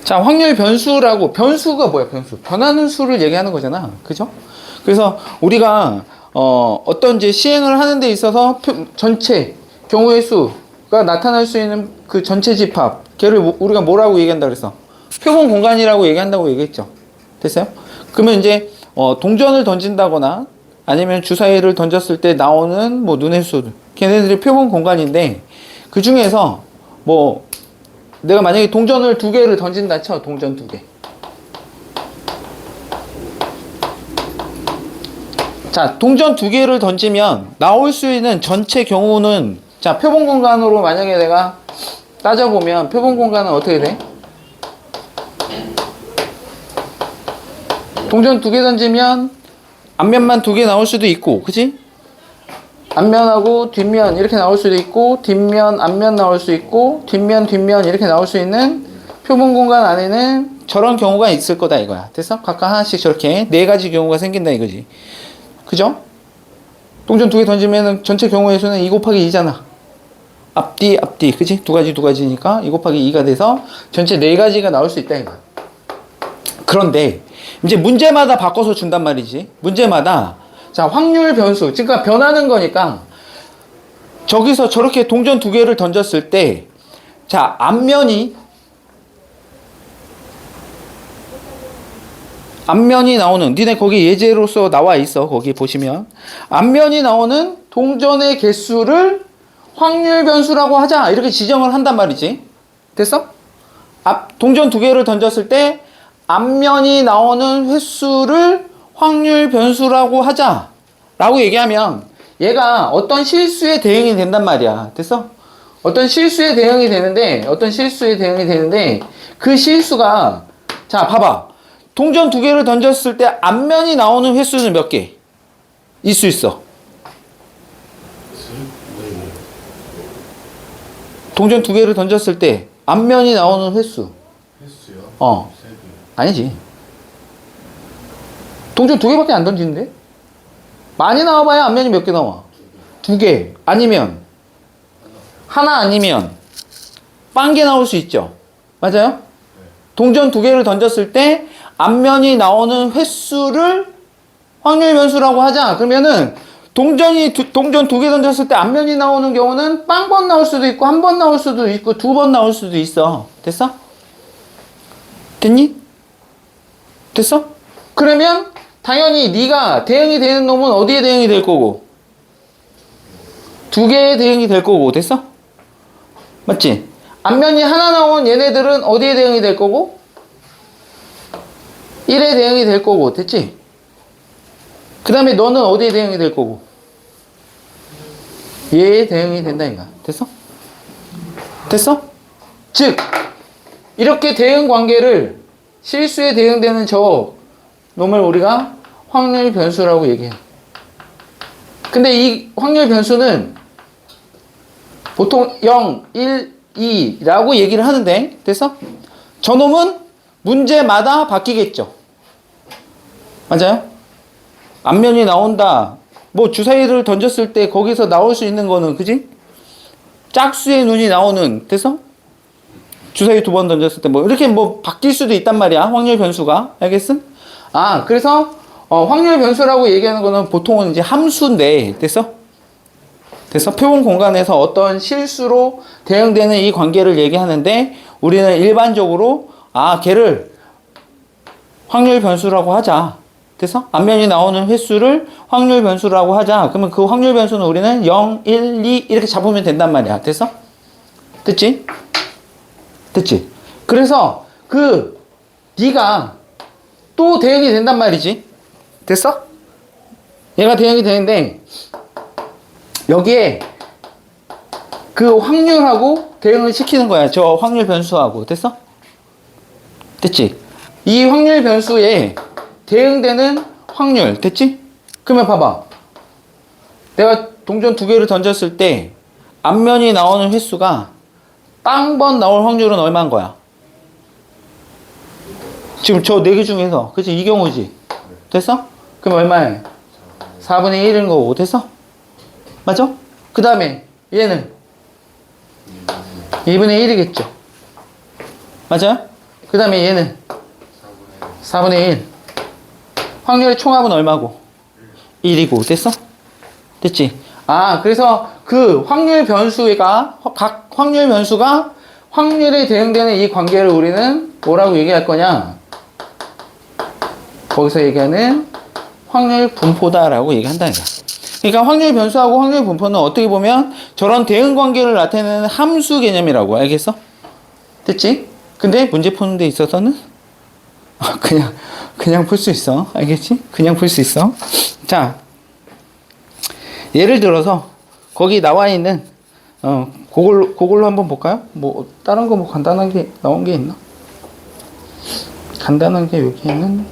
자, 확률 변수라고, 변수가 뭐야, 변수? 변하는 수를 얘기하는 거잖아. 그죠? 그래서 우리가, 어떤 이제 시행을 하는 데 있어서 전체 경우의 수가 나타날 수 있는 그 전체 집합, 걔를 우리가 뭐라고 얘기한다 그랬어? 표본 공간이라고 얘기한다고 얘기했죠. 됐어요? 그러면 이제, 동전을 던진다거나 아니면 주사위를 던졌을 때 나오는 뭐 눈의 수, 걔네들이 표본 공간인데, 그 중에서 뭐, 내가 만약에 동전을 2개를 던진다 쳐. 동전 2개. 자, 동전 2개를 던지면 나올 수 있는 전체 경우는, 자, 표본 공간으로 만약에 내가 따져보면 표본 공간은 어떻게 돼? 동전 2개 던지면 앞면만 2개 나올 수도 있고, 그치? 앞면하고 뒷면 이렇게 나올 수도 있고, 뒷면, 앞면 나올 수 있고, 뒷면, 뒷면 이렇게 나올 수 있는 표본 공간 안에는 저런 경우가 있을 거다 이거야. 됐어? 각각 하나씩 저렇게 4가지 경우가 생긴다 이거지. 그죠? 동전 2개 던지면 전체 경우의 수는 2 곱하기 2잖아. 앞뒤, 앞뒤. 그치? 2가지니까 2 곱하기 2가 돼서 전체 4가지가 나올 수 있다 이거야. 그런데 이제 문제마다 바꿔서 준단 말이지. 문제마다 자, 확률 변수. 그러니까 변하는 거니까 저기서 저렇게 동전 2개를 던졌을 때 자, 앞면이 나오는, 니네 거기 예제로서 나와 있어. 거기 보시면 앞면이 나오는 동전의 개수를 확률 변수라고 하자. 이렇게 지정을 한단 말이지. 됐어? 동전 2개를 던졌을 때 앞면이 나오는 횟수를 확률 변수라고 하자 라고 얘기하면 얘가 어떤 실수에 대응이 된단 말이야. 됐어? 어떤 실수에 대응이 되는데 그 실수가, 자, 봐봐. 동전 2개를 던졌을 때 앞면이 나오는 횟수는 몇 개? 있을 수 있어. 동전 2개를 던졌을 때 앞면이 나오는 횟수. 횟수요? 아니지. 동전 2개밖에 안 던지는데? 많이 나와봐야 앞면이 몇 개 나와? 2개. 아니면 하나, 아니면 빵 개 나올 수 있죠. 맞아요? 동전 2개를 던졌을 때 앞면이 나오는 횟수를 확률 변수라고 하자. 그러면은 동전 2개 던졌을 때 앞면이 나오는 경우는 빵 번 나올 수도 있고, 1번 나올 수도 있고, 2번 나올 수도 있어. 됐어? 됐니? 됐어? 그러면 당연히 네가 대응이 되는 놈은 어디에 대응이 될 거고? 2개에 대응이 될 거고. 됐어? 맞지? 앞면이 하나 나온 얘네들은 어디에 대응이 될 거고? 1에 대응이 될 거고. 됐지? 그 다음에 너는 어디에 대응이 될 거고? 얘에 대응이 된다 이거. 됐어? 됐어? 즉 이렇게 대응 관계를, 실수에 대응되는 저 놈을 우리가 확률 변수라고 얘기해. 근데 이 확률 변수는 보통 0, 1, 2라고 얘기를 하는데, 됐어? 저 놈은 문제마다 바뀌겠죠. 맞아요? 앞면이 나온다. 뭐 주사위를 던졌을 때 거기서 나올 수 있는 거는, 그지? 짝수의 눈이 나오는, 됐어? 주사위 2번 던졌을 때 뭐 이렇게 뭐 바뀔 수도 있단 말이야. 확률 변수가. 알겠어? 아, 그래서 확률 변수라고 얘기하는 거는 보통은 이제 함수인데, 됐어? 됐어? 표본 공간에서 어떤 실수로 대응되는 이 관계를 얘기하는데, 우리는 일반적으로 걔를 확률 변수라고 하자. 됐어? 앞면이 나오는 횟수를 확률 변수라고 하자. 그러면 그 확률 변수는 우리는 0, 1, 2 이렇게 잡으면 된단 말이야. 됐어? 됐지? 됐지? 그래서 네가 또 대응이 된단 말이지. 됐어? 얘가 대응이 되는데 여기에 그 확률하고 대응을 시키는 거야. 저 확률 변수하고. 됐어? 됐지? 이 확률 변수에 대응되는 확률. 됐지? 그러면 봐봐. 내가 동전 2개를 던졌을 때 앞면이 나오는 횟수가 빵번 나올 확률은 얼마인 거야? 지금 저 4개 중에서. 그치? 이 경우지? 됐어? 그럼 얼마야? 4분의 1인 거고. 됐어? 맞아? 그 다음에 얘는 2분의 1이겠죠. 맞아요? 그 다음에 얘는 4분의 1. 확률의 총합은 얼마고? 1이고. 됐어? 됐지? 아, 그래서 그 확률 변수가, 각 확률 변수가 확률에 대응되는 이 관계를 우리는 뭐라고 얘기할 거냐? 거기서 얘기하는 확률 분포다라고 얘기한다. 그러니까 확률 변수하고 확률 분포는 어떻게 보면 저런 대응 관계를 나타내는 함수 개념이라고. 알겠어? 됐지? 근데 문제 푸는 데 있어서는 그냥 풀 수 있어. 알겠지? 그냥 풀 수 있어. 자, 예를 들어서 거기 나와 있는 그걸로 한번 볼까요? 뭐 다른 거 뭐 간단한 게 나온 게 있나? 간단한 게 여기 있는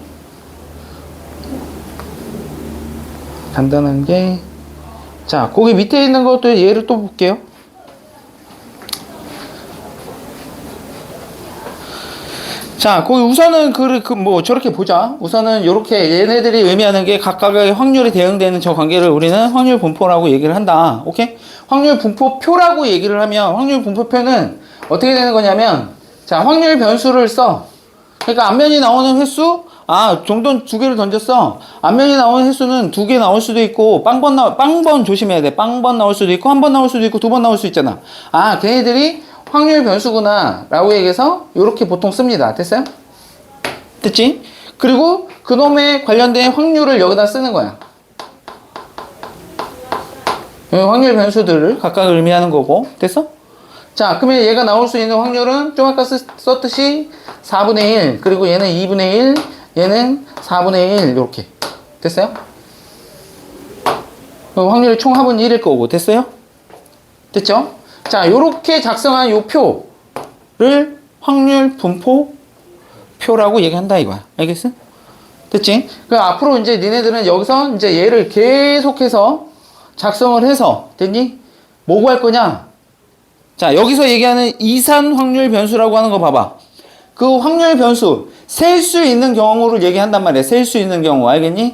간단한 게, 자, 거기 밑에 있는 것도 예를 또 볼게요. 자, 거기 우선은 뭐 저렇게 보자. 우선은 이렇게 얘네들이 의미하는 게 각각의 확률에 대응되는 저 관계를 우리는 확률 분포라고 얘기를 한다. 오케이? 확률 분포표라고 얘기를 하면, 확률 분포표는 어떻게 되는 거냐면, 자, 확률 변수를 써. 그러니까 앞면이 나오는 횟수, 정돈 두 개를 던졌어. 앞면이 나오는 횟수는 두 개 나올 수도 있고, 빵번 조심해야 돼. 빵번 나올 수도 있고, 한 번 나올 수도 있고, 두 번 나올 수 있잖아. 걔네들이 확률 변수구나 라고 얘기해서 이렇게 보통 씁니다. 됐어요? 됐지? 그리고 그놈에 관련된 확률을 여기다 쓰는 거야. 확률 변수들을 각각 의미하는 거고. 됐어? 자, 그러면 얘가 나올 수 있는 확률은 좀 아까 썼듯이 4분의 1, 그리고 얘는 2분의 1, 얘는 4분의 1 이렇게. 됐어요? 확률의 총합은 1일 거고. 됐어요? 됐죠? 자, 요렇게 작성한 요 표를 확률 분포 표라고 얘기한다 이거야. 알겠어? 됐지? 그 앞으로 이제 니네들은 여기서 이제 얘를 계속해서 작성을 해서, 됐니? 뭐 구할 거냐? 자, 여기서 얘기하는 이산 확률 변수라고 하는 거 봐봐. 그 확률 변수, 셀 수 있는 경우를 얘기한단 말이야. 셀 수 있는 경우. 알겠니?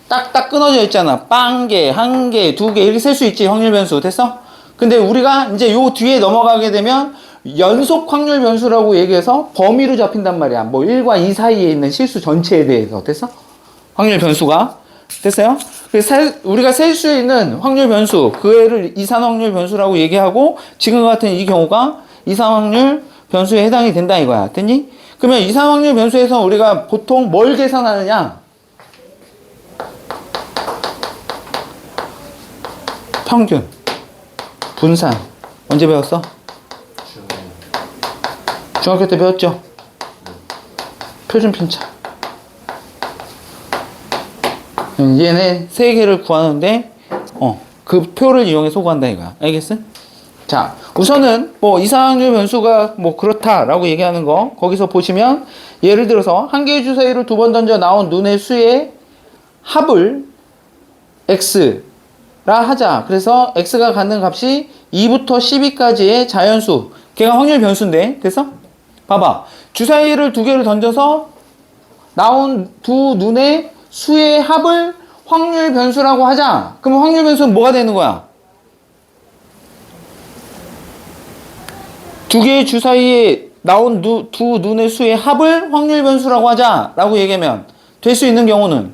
딱딱 끊어져 있잖아. 빵 개, 한 개, 두 개, 이렇게 셀 수 있지. 확률 변수. 됐어? 근데 우리가 이제 요 뒤에 넘어가게 되면 연속 확률 변수라고 얘기해서 범위로 잡힌단 말이야. 뭐 1과 2 사이에 있는 실수 전체에 대해서. 됐어? 확률 변수가. 됐어요? 그래서 우리가 셀 수 있는 확률 변수, 그 애를 이산 확률 변수라고 얘기하고, 지금과 같은 이 경우가 이산 확률 변수에 해당이 된다 이거야. 됐니? 그러면 이산 확률 변수에서 우리가 보통 뭘 계산하느냐? 평균, 분산. 언제 배웠어? 중학교 때 배웠죠? 표준 편차. 얘네 세 개를 구하는데 그 표를 이용해서 구한다 이거야. 알겠어? 자, 우선은 뭐 이상확률 변수가 뭐 그렇다라고 얘기하는 거 거기서 보시면, 예를 들어서 한 개의 주사위를 두 번 던져 나온 눈의 수의 합을 x라 하자. 그래서 x가 갖는 값이 2부터 12까지의 자연수, 걔가 확률 변수인데. 됐어? 봐봐, 주사위를 두 개를 던져서 나온 두 눈의 수의 합을 확률 변수라고 하자. 그럼 확률 변수는 뭐가 되는 거야? 두 개의 주사위에 나온 두 눈의 수의 합을 확률 변수라고 하자 라고 얘기하면 될 수 있는 경우는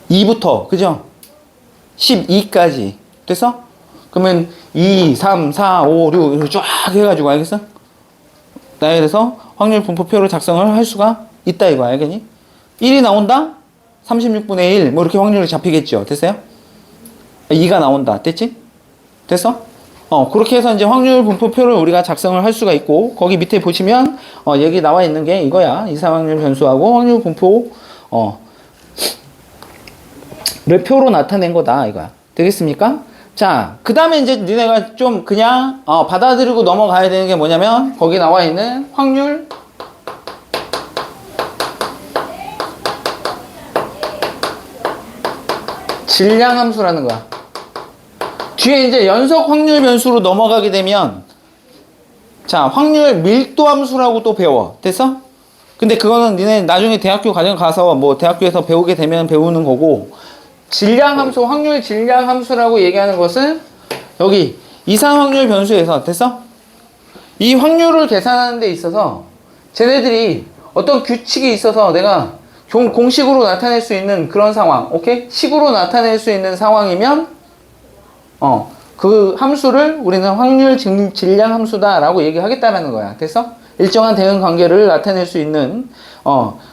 2부터, 그죠? 12까지. 됐어? 그러면 2, 3, 4, 5, 6 이렇게 쫙 해가지고. 알겠어? 그래서 확률 분포표를 작성을 할 수가 있다 이거. 알겠니? 1이 나온다? 36분의 1 뭐 이렇게 확률이 잡히겠죠. 됐어요? 2가 나온다. 됐지? 됐어? 그렇게 해서 이제 확률 분포표를 우리가 작성을 할 수가 있고, 거기 밑에 보시면 여기 나와 있는 게 이거야. 이상 확률 변수하고 확률 분포 를 표로 나타낸 거다 이거야. 되겠습니까? 자, 그 다음에 이제 니네가 좀 그냥 받아들이고 넘어가야 되는 게 뭐냐면, 거기 나와 있는 확률 질량 함수라는 거야. 뒤에 이제 연속 확률 변수로 넘어가게 되면, 자, 확률 밀도 함수라고 또 배워. 됐어? 근데 그거는 니네 나중에 대학교 과정 가서 뭐 대학교에서 배우게 되면 배우는 거고, 질량 함수, 확률 질량 함수라고 얘기하는 것은 여기 이상 확률 변수에서 됐어? 이 확률을 계산하는 데 있어서 쟤네들이 어떤 규칙이 있어서 내가 공식으로 나타낼 수 있는 그런 상황, 오케이? 식으로 나타낼 수 있는 상황이면 그 함수를 우리는 확률 질량 함수다라고 얘기하겠다라는 거야. 됐어? 일정한 대응 관계를 나타낼 수 있는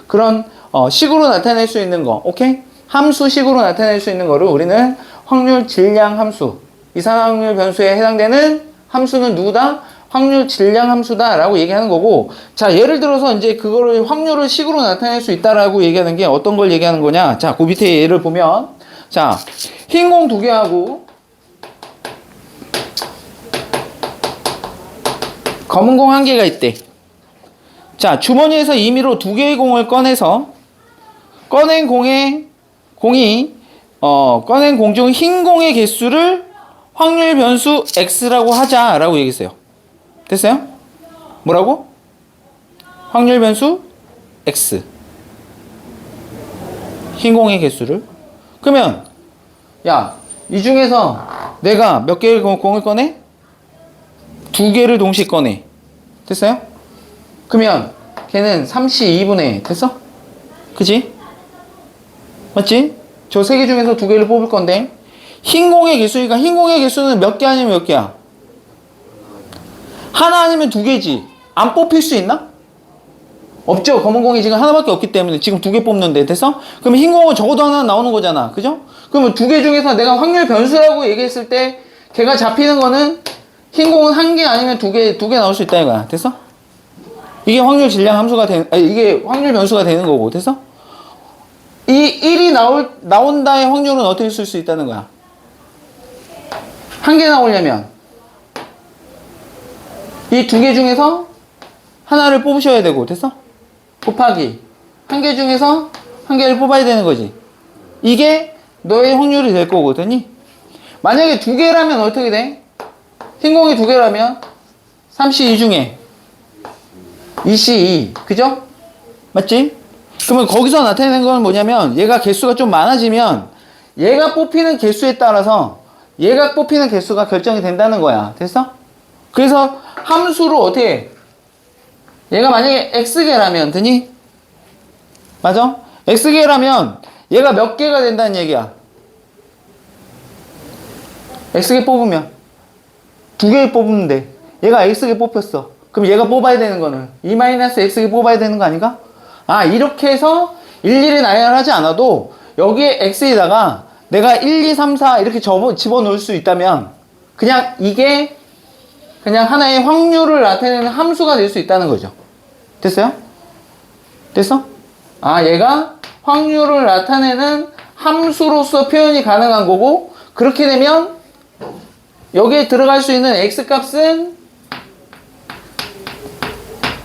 그런 식으로 나타낼 수 있는 거, 오케이? 함수식으로 나타낼 수 있는 거를 우리는 확률 질량 함수, 이상 확률 변수에 해당되는 함수는 누구다? 확률 질량 함수다라고 얘기하는 거고, 자, 예를 들어서 이제 그거를 확률을 식으로 나타낼 수 있다라고 얘기하는 게 어떤 걸 얘기하는 거냐? 자, 그 밑에 예를 보면, 자, 흰 공 2개하고 검은 공 1개가 있대. 자, 주머니에서 임의로 2개의 공을 꺼내서 꺼낸 공의 공이 꺼낸 공 중 흰 공의 개수를 확률 변수 x라고 하자라고 얘기했어요. 됐어요? 뭐라고? 확률 변수 x. 흰 공의 개수를. 그러면 야, 이 중에서 내가 몇 개의 공을 꺼내? 2개를 동시에 꺼내. 됐어요? 그러면 걔는 32분의 됐어? 그치? 맞지? 저 3개 중에서 2개를 뽑을 건데 흰 공의 개수니까 흰 공의 개수는 몇 개 아니면 몇 개야? 하나 아니면 2개지. 안 뽑힐 수 있나? 없죠. 검은 공이 지금 하나밖에 없기 때문에 지금 2개 뽑는데 됐어? 그러면 흰 공은 적어도 하나 나오는 거잖아. 그죠? 그러면 2개 중에서 내가 확률 변수라고 얘기했을 때 걔가 잡히는 거는 흰 공은 1개 아니면 2개 나올 수 있다 이거야. 됐어? 이게 확률 질량 함수가 이게 확률 변수가 되는 거고. 됐어? 이 1이 나온다의 확률은 어떻게 쓸 수 있다는 거야? 1개 나오려면 이 2개 중에서 하나를 뽑으셔야 되고. 됐어? 곱하기 1개 중에서 1개를 뽑아야 되는 거지. 이게 너의 확률이 될 거거든요. 만약에 2개라면 어떻게 돼? 흰 공이 2개라면 3C2 중에 2C2 그죠? 맞지? 그러면 거기서 나타내는 건 뭐냐면 얘가 개수가 좀 많아지면 얘가 뽑히는 개수에 따라서 얘가 뽑히는 개수가 결정이 된다는 거야. 됐어? 그래서 함수로 어떻게 해? 얘가 만약에 X개라면 되니? 맞아? X개라면 얘가 몇 개가 된다는 얘기야. X개 뽑으면 2개 뽑으면 얘가 X개 뽑혔어. 그럼 얘가 뽑아야 되는 거는 2-X개 뽑아야 되는 거 아닌가? 아, 이렇게 해서 일일이 나열하지 않아도 여기에 X에다가 내가 1, 2, 3, 4 이렇게 집어넣을 수 있다면 그냥 이게 그냥 하나의 확률을 나타내는 함수가 될 수 있다는 거죠. 됐어요? 됐어? 아, 얘가 확률을 나타내는 함수로서 표현이 가능한 거고, 그렇게 되면 여기에 들어갈 수 있는 X값은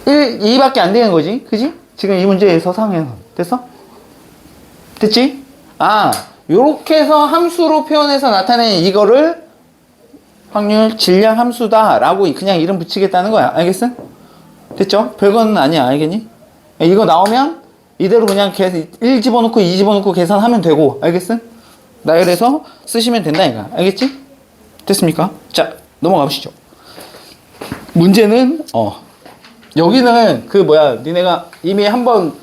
2밖에 안 되는 거지. 그지? 지금 이 문제에서 상에는. 됐어? 됐지? 아, 요렇게 해서 함수로 표현해서 나타내는 이거를 확률 질량 함수다 라고 그냥 이름 붙이겠다는 거야. 알겠어? 됐죠? 별거는 아니야. 알겠니? 이거 나오면 이대로 그냥 1 집어넣고 2 집어넣고 계산하면 되고. 알겠어? 나열해서 쓰시면 된다 이거. 알겠지? 됐습니까? 자, 넘어가 보시죠. 문제는 여기는 니네가 이미 한번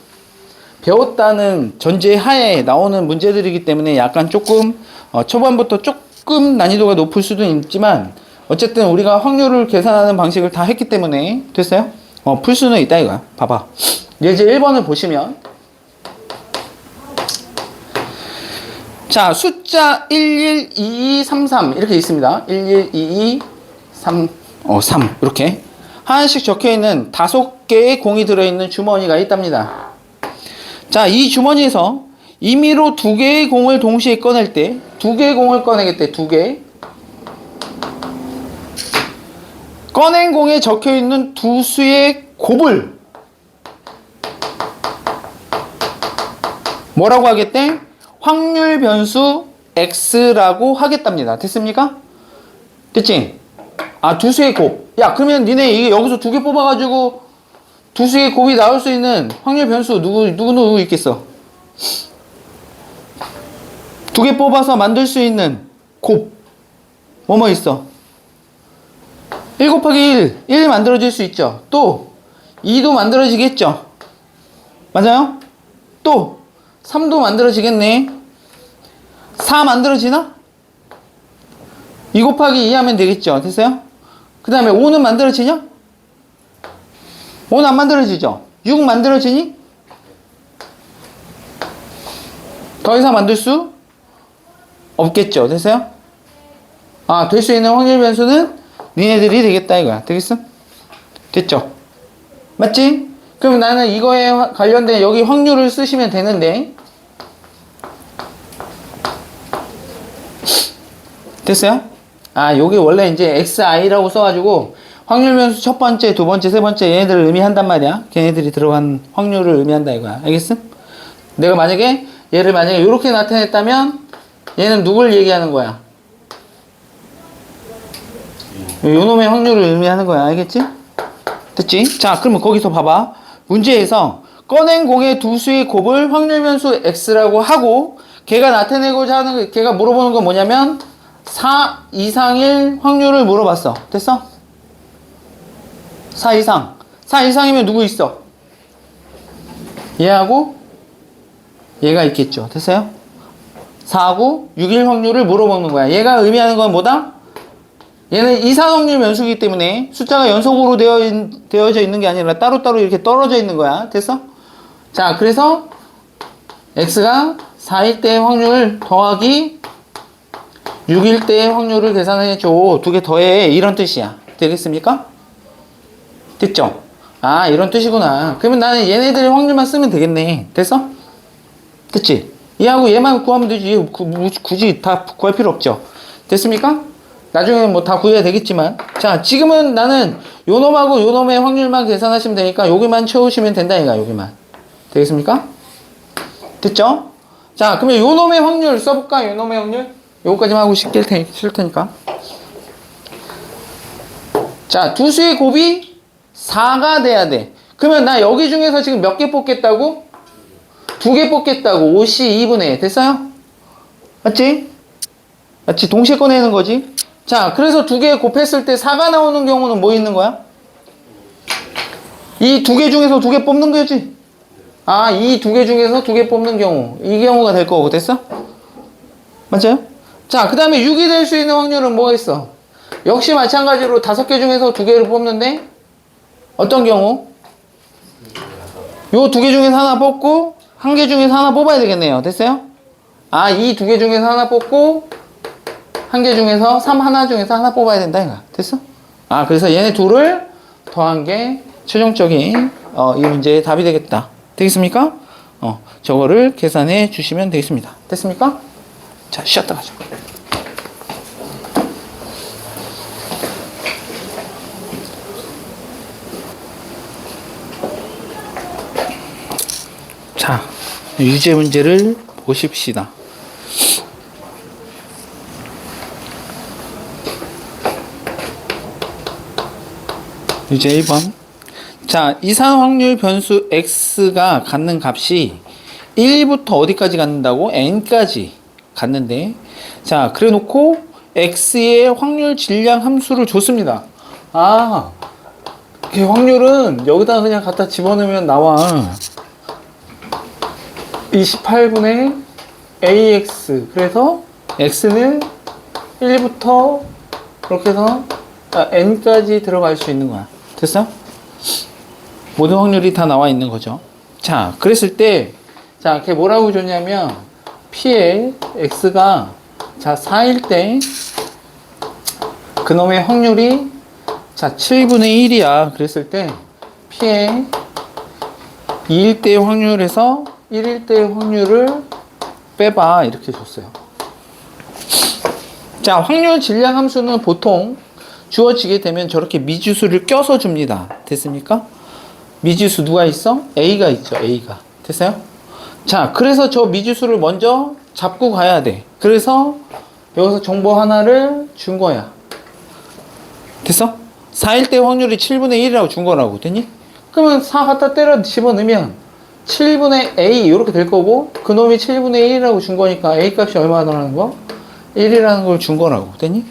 배웠다는 전제 하에 나오는 문제들이기 때문에 약간 조금 초반부터 조금 난이도가 높을 수도 있지만 어쨌든 우리가 확률을 계산하는 방식을 다 했기 때문에 됐어요? 풀 수는 있다 이거야. 봐봐. 예제 1번을 보시면 자, 숫자 112233 이렇게 있습니다. 112233 3 이렇게 하나씩 적혀있는 5개의 공이 들어있는 주머니가 있답니다. 자, 이 주머니에서 임의로 2개의 공을 동시에 꺼낼 때 2개의 공을 꺼내겠대. 2개 꺼낸 공에 적혀있는 두 수의 곱을 뭐라고 하겠대? 확률 변수 x라고 하겠답니다. 됐습니까? 됐지? 아, 두 수의 곱. 야, 그러면 니네 이게 여기서 2개 뽑아가지고 두 수의 곱이 나올 수 있는 확률 변수 누구 있겠어? 두 개 뽑아서 만들 수 있는 곱. 뭐뭐 있어? 1 곱하기 1 만들어질 수 있죠. 또 2도 만들어지겠죠. 맞아요? 또 3도 만들어지겠네. 4 만들어지나? 2 곱하기 2 하면 되겠죠. 됐어요? 그 다음에 5는 만들어지냐? 5는 안 만들어지죠. 6 만들어지니? 더 이상 만들 수 없겠죠. 됐어요? 아, 될 수 있는 확률 변수는 니네들이 되겠다 이거야. 되겠어? 됐죠? 맞지? 그럼 나는 이거에 관련된 여기 확률을 쓰시면 되는데, 됐어요? 아, 여기 원래 이제xi라고 써가지고 확률 변수 첫 번째, 두 번째, 세 번째 얘네들을 의미한단 말이야. 걔네들이 들어간 확률을 의미한다 이거야. 알겠어? 내가 만약에 얘를 만약에 이렇게 나타냈다면 얘는 누굴 얘기하는 거야? 요놈의 확률을 의미하는 거야. 알겠지? 됐지? 자, 그러면 거기서 봐봐. 문제에서 꺼낸 공의 두 수의 곱을 확률 변수 x라고 하고 걔가 나타내고자 하는 걔가 물어보는 건 뭐냐면 4 이상일 확률을 물어봤어. 됐어? 4 이상. 4 이상이면 누구 있어? 얘하고 얘가 있겠죠. 됐어요? 4하고 6일 확률을 물어보는 거야. 얘가 의미하는 건 뭐다? 얘는 이산 확률 변수이기 때문에 숫자가 연속으로 되어져 있는 게 아니라 따로따로 이렇게 떨어져 있는 거야. 됐어? 자, 그래서 x가 4일 때의 확률 더하기 6일 때의 확률을 계산해줘. 두 개 더해. 이런 뜻이야. 되겠습니까? 됐죠? 아, 이런 뜻이구나. 그러면 나는 얘네들의 확률만 쓰면 되겠네. 됐어? 됐지? 얘하고 얘만 구하면 되지. 굳이 다 구할 필요 없죠. 됐습니까? 나중에는 뭐 다 구해야 되겠지만. 자, 지금은 나는 요놈하고 요놈의 확률만 계산하시면 되니까 여기만 채우시면 된다 이거야. 여기만. 되겠습니까? 됐죠? 자, 그러면 요놈의 확률 써볼까? 요놈의 확률? 요거까지만 하고 쉽게 쉴 테니까. 자, 두 수의 곱이 4가 돼야 돼. 그러면 나 여기 중에서 지금 몇 개 뽑겠다고? 2개 뽑겠다고. 5시 2분의 됐어요? 맞지? 맞지? 동시에 꺼내는 거지? 자, 그래서 2개 곱했을 때 4가 나오는 경우는 뭐 있는 거야? 이 2개 중에서 2개 뽑는 거지? 아, 이 2개 중에서 2개 뽑는 경우. 이 경우가 될 거고. 됐어? 맞아요? 자, 그 다음에 6이 될 수 있는 확률은 뭐가 있어? 역시 마찬가지로 5개 중에서 2개를 뽑는데 어떤 경우? 요 2개 중에서 하나 뽑고 1개 중에서 하나 뽑아야 되겠네요. 됐어요? 아, 이 2개 중에서 하나 뽑고 1개 중에서 하나 중에서 하나 뽑아야 된다 이거. 됐어? 아, 그래서 얘네 둘을 더한 게 최종적인 이 문제의 답이 되겠다. 되겠습니까? 저거를 계산해 주시면 되겠습니다. 됐습니까? 자, 쉬었다 가죠. 자, 유제 문제를 보십시다. 유제 1번. 자, 이산 확률 변수 x가 갖는 값이 1부터 어디까지 갖는다고? n까지 갖는데, 자, 그래 놓고 x의 확률 질량 함수를 줬습니다. 아, 이 확률은 여기다 그냥 갖다 집어넣으면 나와. 28분의 ax. 그래서 x는 1부터 그렇게 해서 n까지 들어갈 수 있는 거야. 됐어? 모든 확률이 다 나와 있는 거죠. 자, 그랬을 때, 자, 걔 뭐라고 줬냐면, P의 X가, 자, 4일 때, 그놈의 확률이, 자, 7분의 1이야. 그랬을 때, P의 2일 때의 확률에서 1일 때의 확률을 빼봐. 이렇게 줬어요. 자, 확률 질량 함수는 보통 주어지게 되면 저렇게 미지수를 껴서 줍니다. 됐습니까? 미지수 누가 있어? A가 있죠. A가. 됐어요? 자, 그래서 저 미지수를 먼저 잡고 가야 돼. 그래서 여기서 정보 하나를 준 거야. 됐어? 4일 때 확률이 7분의 1이라고 준 거라고. 됐니? 그러면 4 갖다 때려 집어넣으면 7분의 A 이렇게 될 거고 그놈이 7분의 1이라고 준 거니까 A 값이 얼마나라는 거? 1이라는 걸 준 거라고. 됐니?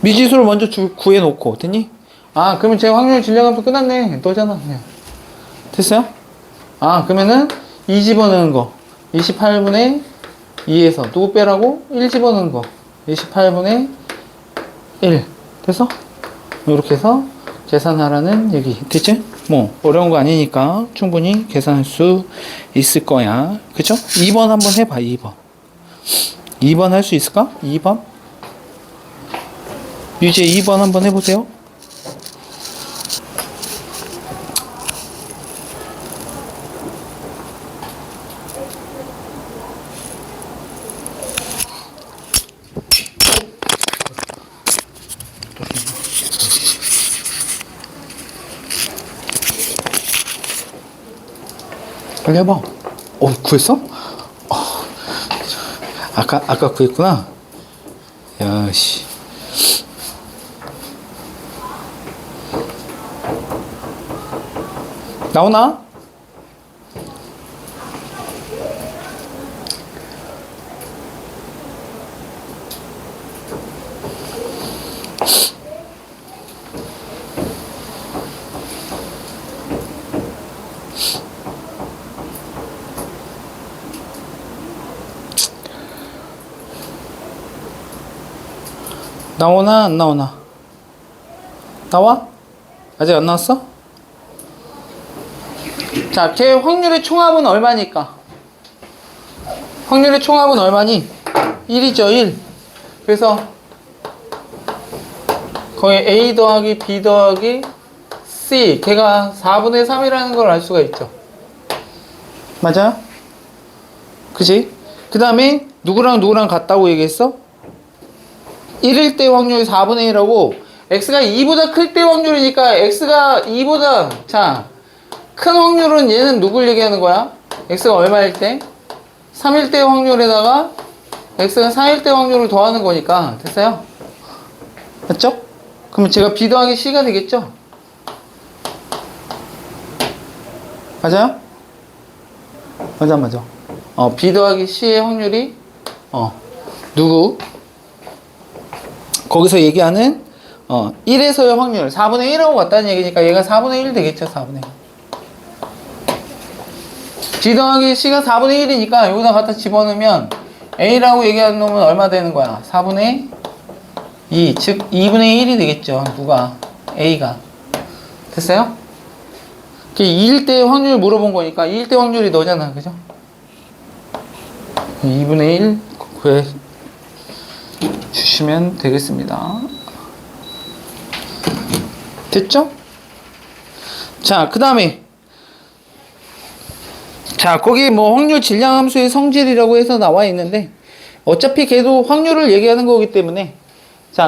미지수를 먼저 구해놓고 됐니? 아 그러면 제 확률 질량함수 끝났네. 너잖아 그냥. 됐어요? 아 그러면은 2 집어넣은 거 28분의 2에서 누구 빼라고? 1 집어넣은 거 28분의 1 됐어? 이렇게 해서 계산하라는 얘기. 됐지? 뭐 어려운 거 아니니까 충분히 계산할 수 있을 거야. 그쵸? 2번 한번 해봐. 2번 2번 할 수 있을까? 2번 유제 2번 한번 해보세요. 빨리 해봐. 구했어? 아까 구했구나. 야, 씨. 나오나? 나오나 안 나오나? 나와? 아직 안 나왔어? 자, 걔 확률의 총합은 얼마니까? 확률의 총합은 얼마니? 1이죠, 1. 그래서 거의 A 더하기 B 더하기 C 걔가 4분의 3이라는 걸 알 수가 있죠. 맞아요? 그치? 그 다음에 누구랑 누구랑 같다고 얘기했어? 1일 때 확률이 4분의 1하고 x가 2보다 클 때 확률이니까 x가 2보다 큰 확률은 얘는 누굴 얘기하는 거야? x가 얼마일 때? 3일 때 확률에다가 x가 4일 때 확률을 더하는 거니까. 됐어요? 맞죠? 그러면 제가 b 더하기 c가 되겠죠? 맞아요? 맞아. b 더하기 c의 확률이 누구? 거기서 얘기하는 1에서의 확률 4분의 1하고 같다는 얘기니까 얘가 4분의 1 되겠죠. 4분의 1. b 더하기 c가 4분의 1이니까 여기다 갖다 집어넣으면 a라고 얘기하는 놈은 얼마 되는 거야? 4분의 2, 즉 2분의 1이 되겠죠. 누가? a가. 됐어요? 2일 때 확률 물어본 거니까 2일 때 확률이 너잖아. 그죠? 2분의 1 구해 주시면 되겠습니다. 됐죠? 자, 그 다음에 거기 뭐 확률 질량 함수의 성질이라고 해서 나와 있는데 어차피 걔도 확률을 얘기하는 거기 때문에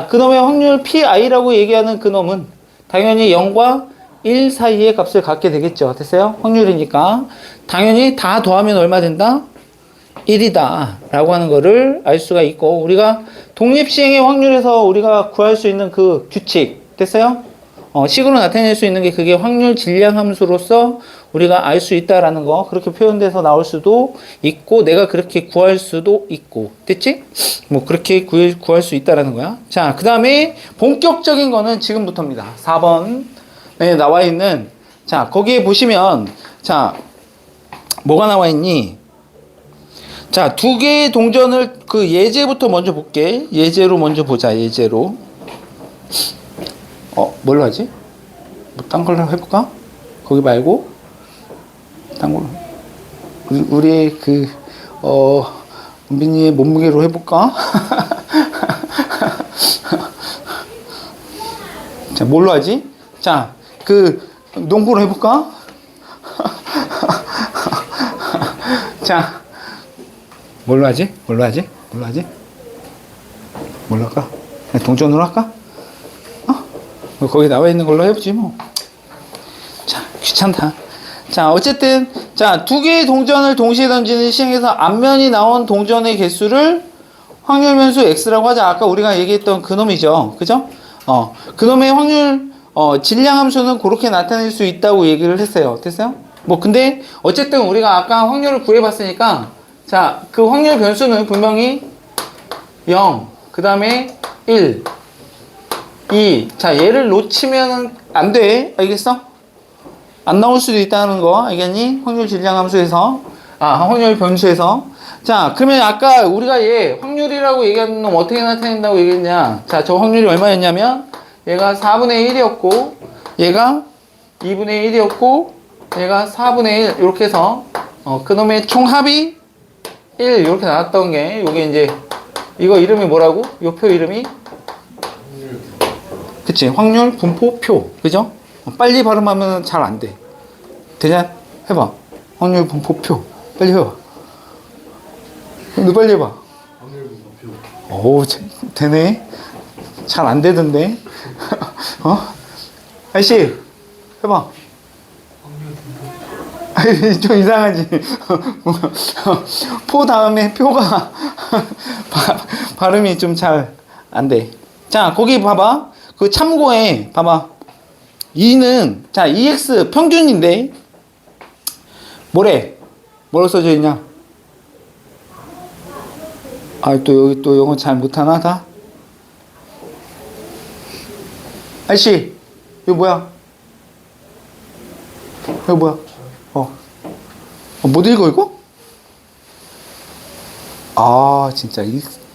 그놈의 확률 PI라고 얘기하는 그놈은 당연히 0과 1 사이의 값을 갖게 되겠죠. 됐어요? 확률이니까 당연히 다 더하면 얼마 된다? 1이다 라고 하는 거를 알 수가 있고 우리가 독립시행의 확률에서 우리가 구할 수 있는 그 규칙 됐어요? 식으로 나타낼 수 있는 게 그게 확률 질량 함수로서 우리가 알 수 있다라는 거 그렇게 표현돼서 나올 수도 있고 내가 그렇게 구할 수도 있고 됐지? 뭐 그렇게 구할 수 있다라는 거야. 자, 그 다음에 본격적인 거는 지금부터입니다. 4번에 나와 있는 거기에 보시면 뭐가 나와 있니? 두 개의 동전을 그 예제부터 먼저 볼게. 예제로 먼저 보자. 예제로. 뭘로 하지? 뭐 딴 걸로 해볼까? 거기 말고 딴 걸로. 우리 은빈이의 몸무게로 해볼까? 뭘로 하지? 농구로 해볼까? 뭘로 하지? 뭘로 할까? 동전으로 할까? 거기 나와 있는 걸로 해보지 뭐. 귀찮다. 어쨌든 두 개의 동전을 동시에 던지는 시행에서 앞면이 나온 동전의 개수를 확률 변수 x라고 하자. 아까 우리가 얘기했던 그놈이죠. 그죠? 그놈의 확률 질량 함수는 그렇게 나타낼 수 있다고 얘기를 했어요. 됐어요? 뭐 근데 어쨌든 우리가 아까 확률을 구해봤으니까 자, 그 확률 변수는 분명히 0, 그 다음에 1, 2. 자, 얘를 놓치면 안 돼. 알겠어? 안 나올 수도 있다는 거 알겠니? 확률 질량 함수에서 확률 변수에서. 자, 그러면 아까 우리가 얘 확률이라고 얘기한 놈 어떻게 나타낸다고 얘기했냐? 자, 저 확률이 얼마였냐면 얘가 4분의 1이었고 얘가 2분의 1이었고 얘가 4분의 1 이렇게 해서 그놈의 총합이 1 이렇게 나왔던 게 요게 이제 이거 이름이 뭐라고? 요 표 이름이 그치, 확률 분포표. 그죠? 빨리 발음하면 잘 안 돼. 되냐? 해봐. 확률 분포표. 빨리 해봐. 너 빨리 해봐. 확률 분포표. 오, 되네. 잘 안 되던데. 아이씨, 해봐. 아니, 좀 이상하지. 포 다음에 표가 발음이 좀 잘 안 돼. 자, 거기 봐봐. 그 참고해. 봐봐. 2는, 자, EX 평균인데, 뭐래? 뭐로 써져 있냐? 또 여기 또 영어 잘 못하나, 다? 아저씨, 이거 뭐야? 이거 뭐야? 못 읽어, 이거? 진짜,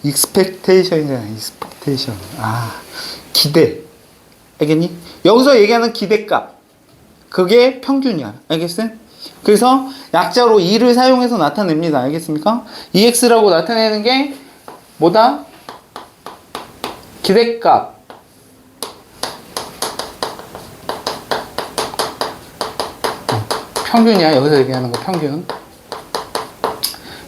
expectation이잖아, expectation. 기대. 알겠니? 여기서 얘기하는 기대값. 그게 평균이야. 알겠어? 그래서 약자로 2를 사용해서 나타냅니다. 알겠습니까? EX라고 나타내는 게 뭐다? 기대값. 평균이야. 여기서 얘기하는 거 평균.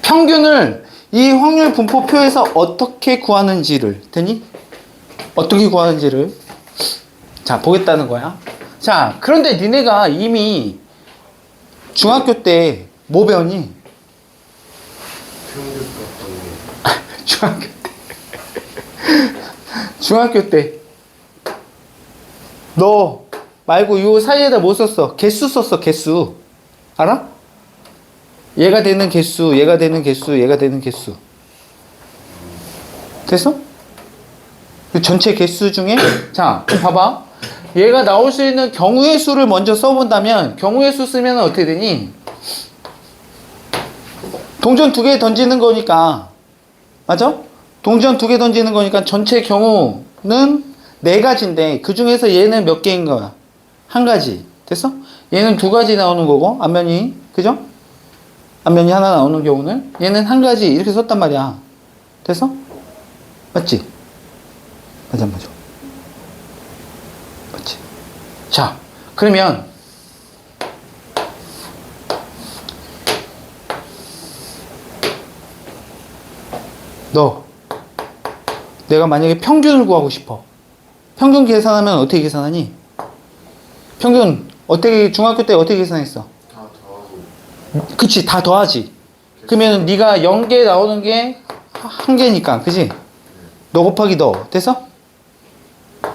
평균을 이 확률 분포표에서 어떻게 구하는지를, 되니? 어떻게 구하는지를 자, 보겠다는 거야. 자, 그런데 니네가 이미 중학교 때 뭐 배웠니? 중학교 때 너 말고 요 사이에다 뭐 썼어? 개수 썼어, 개수. 알아? 얘가 되는 개수, 얘가 되는 개수, 얘가 되는 개수. 됐어? 전체 개수 중에 자, 봐봐. 얘가 나올 수 있는 경우의 수를 먼저 써본다면 경우의 수 쓰면 어떻게 되니? 동전 2개 던지는 거니까, 맞아? 동전 2개 던지는 거니까 전체 경우는 4가지인데 그 중에서 얘는 몇 개인 거야? 1가지. 됐어? 얘는 2가지 나오는 거고 앞면이, 그죠? 앞면이 하나 나오는 경우는 얘는 1가지 이렇게 썼단 말이야. 됐어? 맞지? 맞아, 안 맞아? 맞지? 자, 그러면 너 내가 만약에 평균을 구하고 싶어. 평균 계산하면 어떻게 계산하니? 평균 어떻게 중학교 때 어떻게 계산했어? 다 더하고. 그치, 다 더하지. 그러면 네가 0개 나오는 게 1개니까, 그치? 너 곱하기 너 됐어?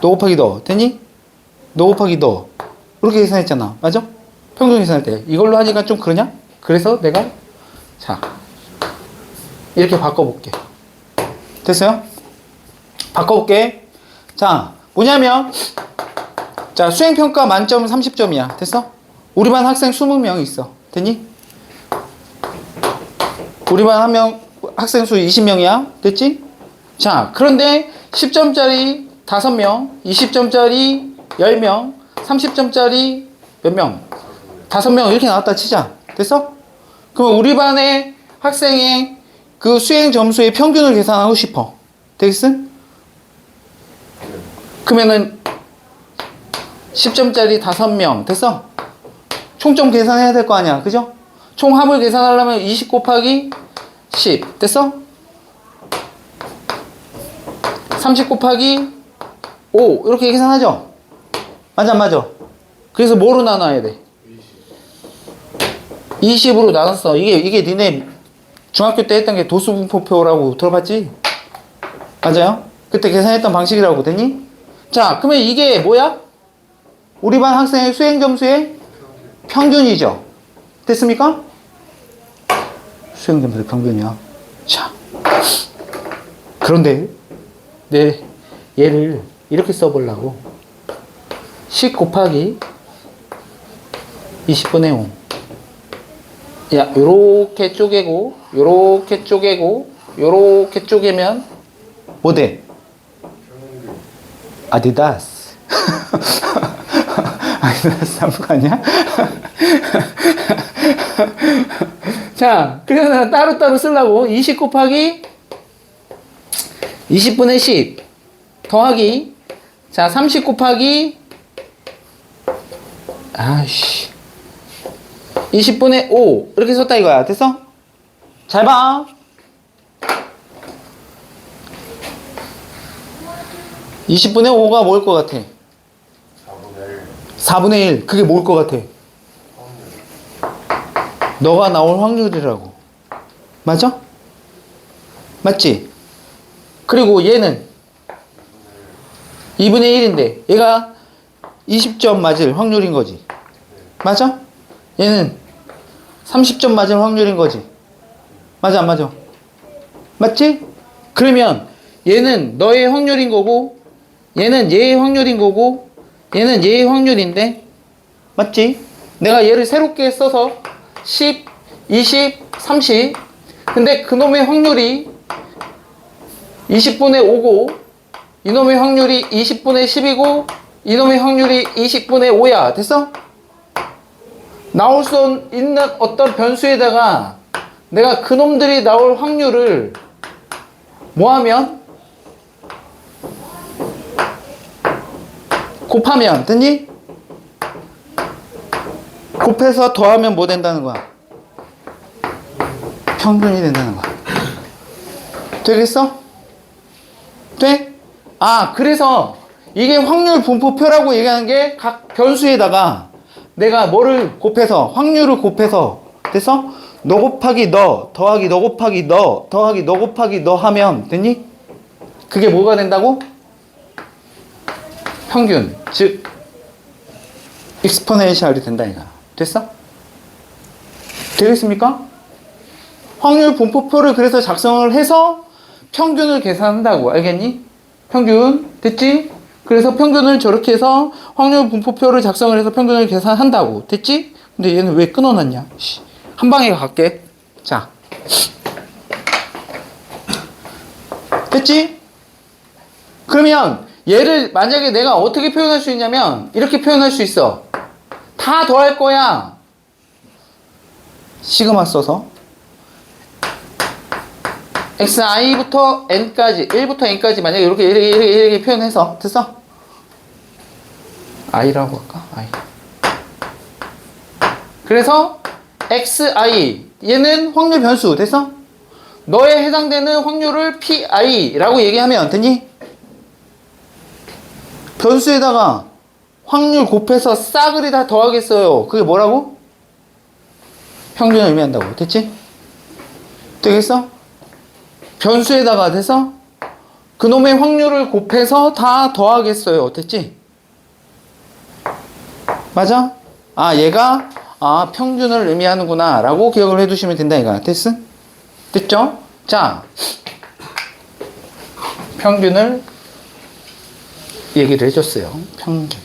너 곱하기 너 됐니? 너 곱하기 너 이렇게 계산했잖아. 맞아? 평균 계산할 때 이걸로 하니까 좀 그러냐? 그래서 내가 자 이렇게 바꿔볼게. 됐어요? 바꿔볼게. 자, 뭐냐면 자, 수행평가 만점 30점이야. 됐어? 우리 반 학생 20명 있어. 됐니? 우리 반 학생 수 20명이야. 됐지? 자, 그런데 10점짜리 5명, 20점짜리 10명, 30점짜리 몇 명? 5명 이렇게 나왔다 치자. 됐어? 그럼 우리 반의 학생의 그 수행 점수의 평균을 계산하고 싶어. 되겠어? 그러면은 10점짜리 5명 됐어? 총점 계산해야 될 거 아니야. 그죠? 총합을 계산하려면 20 곱하기 10 됐어? 30 곱하기 5 이렇게 계산하죠? 맞아 안 맞아? 그래서 뭐로 나눠야 돼? 20으로 나눴어. 이게 니네 중학교 때 했던 게 도수분포표라고 들어봤지? 맞아요? 그때 계산했던 방식이라고 됐니? 자, 그러면 이게 뭐야? 우리 반 학생의 수행 점수의 평균이죠. 됐습니까? 수용점수 평균이요. 자, 그런데 얘를 이렇게 써보려고 10 곱하기 20분의 5. 야, 요렇게 쪼개고 요렇게 쪼개고 요렇게 쪼개면 뭐 돼? 아디다스. 아디다스 한거 아니야? 자, 그래서 나 따로따로 쓰려고 20 곱하기 20분의 10 더하기, 자, 30 곱하기 20분의 5 이렇게 썼다 이거야. 됐어? 잘 봐. 20분의 5가 뭘 것 같아? 4분의 1. 그게 뭘 것 같아? 너가 나올 확률이라고. 맞아? 맞지? 그리고 얘는 2분의 1인데 얘가 20점 맞을 확률인 거지. 맞아? 얘는 30점 맞을 확률인 거지. 맞아 안 맞아? 맞지? 그러면 얘는 너의 확률인 거고 얘는 얘의 확률인 거고 얘는 얘의 확률인데 맞지? 내가 얘를 새롭게 써서 10, 20, 30 근데 그놈의 확률이 20분의 5고 이놈의 확률이 20분의 10이고 이놈의 확률이 20분의 5야. 됐어? 나올 수 있는 어떤 변수에다가 내가 그놈들이 나올 확률을 뭐하면? 곱하면 됐니? 곱해서 더하면 뭐 된다는 거야? 평균이 된다는 거야. 되겠어? 돼? 아, 그래서 이게 확률 분포표라고 얘기하는 게 각 변수에다가 내가 뭐를 곱해서 확률을 곱해서 됐어? 너 곱하기 너 더하기 너 곱하기 너 더하기 너 곱하기 너 하면 됐니? 그게 뭐가 된다고? 평균, 즉 익스포넨셜이 된다 이거. 됐어? 되겠습니까? 확률 분포표를 그래서 작성을 해서 평균을 계산한다고. 알겠니? 평균 됐지? 그래서 평균을 저렇게 해서 확률 분포표를 작성을 해서 평균을 계산한다고. 됐지? 근데 얘는 왜 끊어놨냐? 한 방에 갈게. 자, 됐지? 그러면 얘를 만약에 내가 어떻게 표현할 수 있냐면 이렇게 표현할 수 있어. 다 더할 거야. 시그마 써서 xi부터 n까지 1부터 n까지 만약에 이렇게 표현해서 됐어? i라고 할까? i. 그래서 xi 얘는 확률 변수. 됐어? 너에 해당되는 확률을 pi라고 얘기하면 됐니? 변수에다가 확률 곱해서 싸그리 다 더하겠어요. 그게 뭐라고? 평균을 의미한다고. 됐지? 되겠어? 변수에다가 돼서 그놈의 확률을 곱해서 다 더하겠어요. 됐지? 맞아? 아, 얘가 평균을 의미하는구나 라고 기억을 해두시면 된다 이거야. 됐어? 됐죠? 자, 평균을 얘기를 해줬어요. 평균.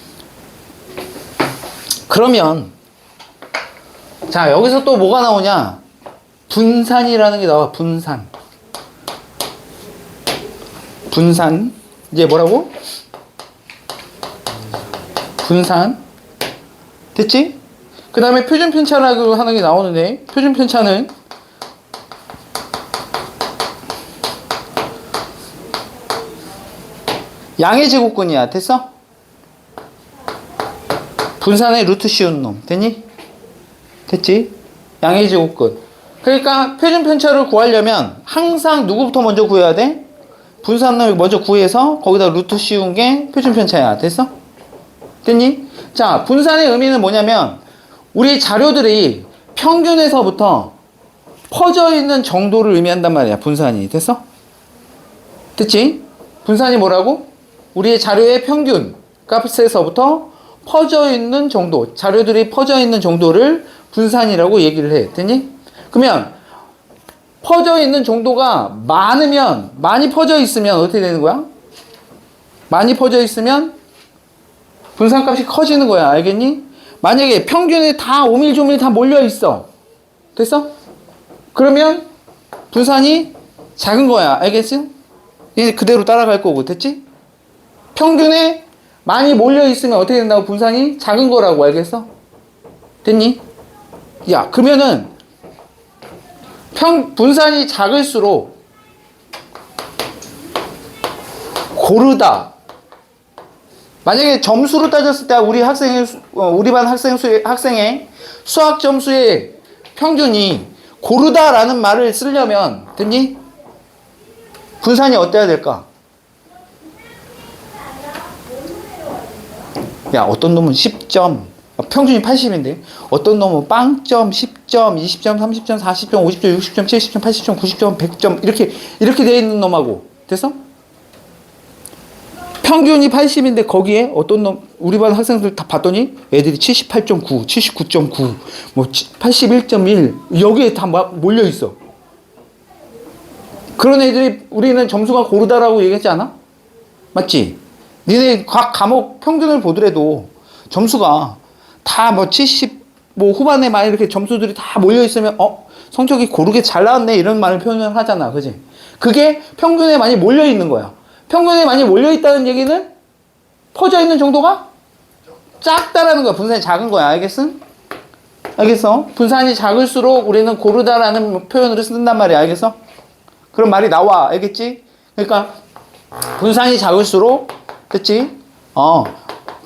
그러면 자, 여기서 또 뭐가 나오냐? 분산이라는 게 나와. 분산. 분산. 이제 뭐라고? 분산. 됐지? 그 다음에 표준 편차라고 하는 게 나오는데, 표준 편차는 양의 제곱근이야. 됐어? 분산의 루트 씌운 놈. 됐니? 됐지? 양의 제곱근. 그러니까 표준 편차를 구하려면 항상 누구부터 먼저 구해야 돼? 분산을 먼저 구해서 거기다 루트 씌운 게 표준 편차야. 됐어? 됐니? 자, 분산의 의미는 뭐냐면 우리 자료들이 평균에서부터 퍼져 있는 정도를 의미한단 말이야. 분산이. 됐어? 됐지? 분산이 뭐라고? 우리의 자료의 평균 값에서부터 퍼져 있는 정도, 자료들이 퍼져 있는 정도를 분산이라고 얘기를 해. 됐니? 그러면 퍼져 있는 정도가 많으면, 많이 퍼져 있으면 어떻게 되는 거야? 많이 퍼져 있으면 분산값이 커지는 거야. 알겠니? 만약에 평균에 다 오밀조밀 다 몰려 있어. 됐어? 그러면 분산이 작은 거야. 알겠지? 이제 그대로 따라갈 거고. 됐지? 평균에 많이 몰려 있으면 어떻게 된다고? 분산이 작은 거라고. 알겠어? 됐니? 야, 그러면은 분산이 작을수록 고르다. 만약에 점수로 따졌을 때 우리 반 학생의 수학 점수의 평균이 고르다라는 말을 쓰려면 됐니? 분산이 어때야 될까? 야, 어떤 놈은 10점, 평균이 80인데 어떤 놈은 빵점, 10점, 20점, 30점, 40점, 50점, 60점, 70점, 80점, 90점, 100점 이렇게 되어 있는 놈하고 됐어? 평균이 80인데 거기에 어떤 놈 우리 반 학생들 다 봤더니 애들이 78.9, 79.9, 뭐 81.1 여기에 다 몰려 있어. 그런 애들이 우리는 점수가 고르다라고 얘기했지 않아? 맞지? 니네 각 과목 평균을 보더라도 점수가 다 뭐 70, 뭐 후반에 막 이렇게 점수들이 다 몰려 있으면 성적이 고르게 잘 나왔네 이런 말을 표현을 하잖아. 그지? 그게 평균에 많이 몰려 있는 거야. 평균에 많이 몰려 있다는 얘기는 퍼져 있는 정도가 작다라는 거야. 분산이 작은 거야. 알겠어? 알겠어? 분산이 작을수록 우리는 고르다라는 표현으로 쓴단 말이야. 알겠어? 그런 말이 나와. 알겠지? 그러니까 분산이 작을수록 됐지?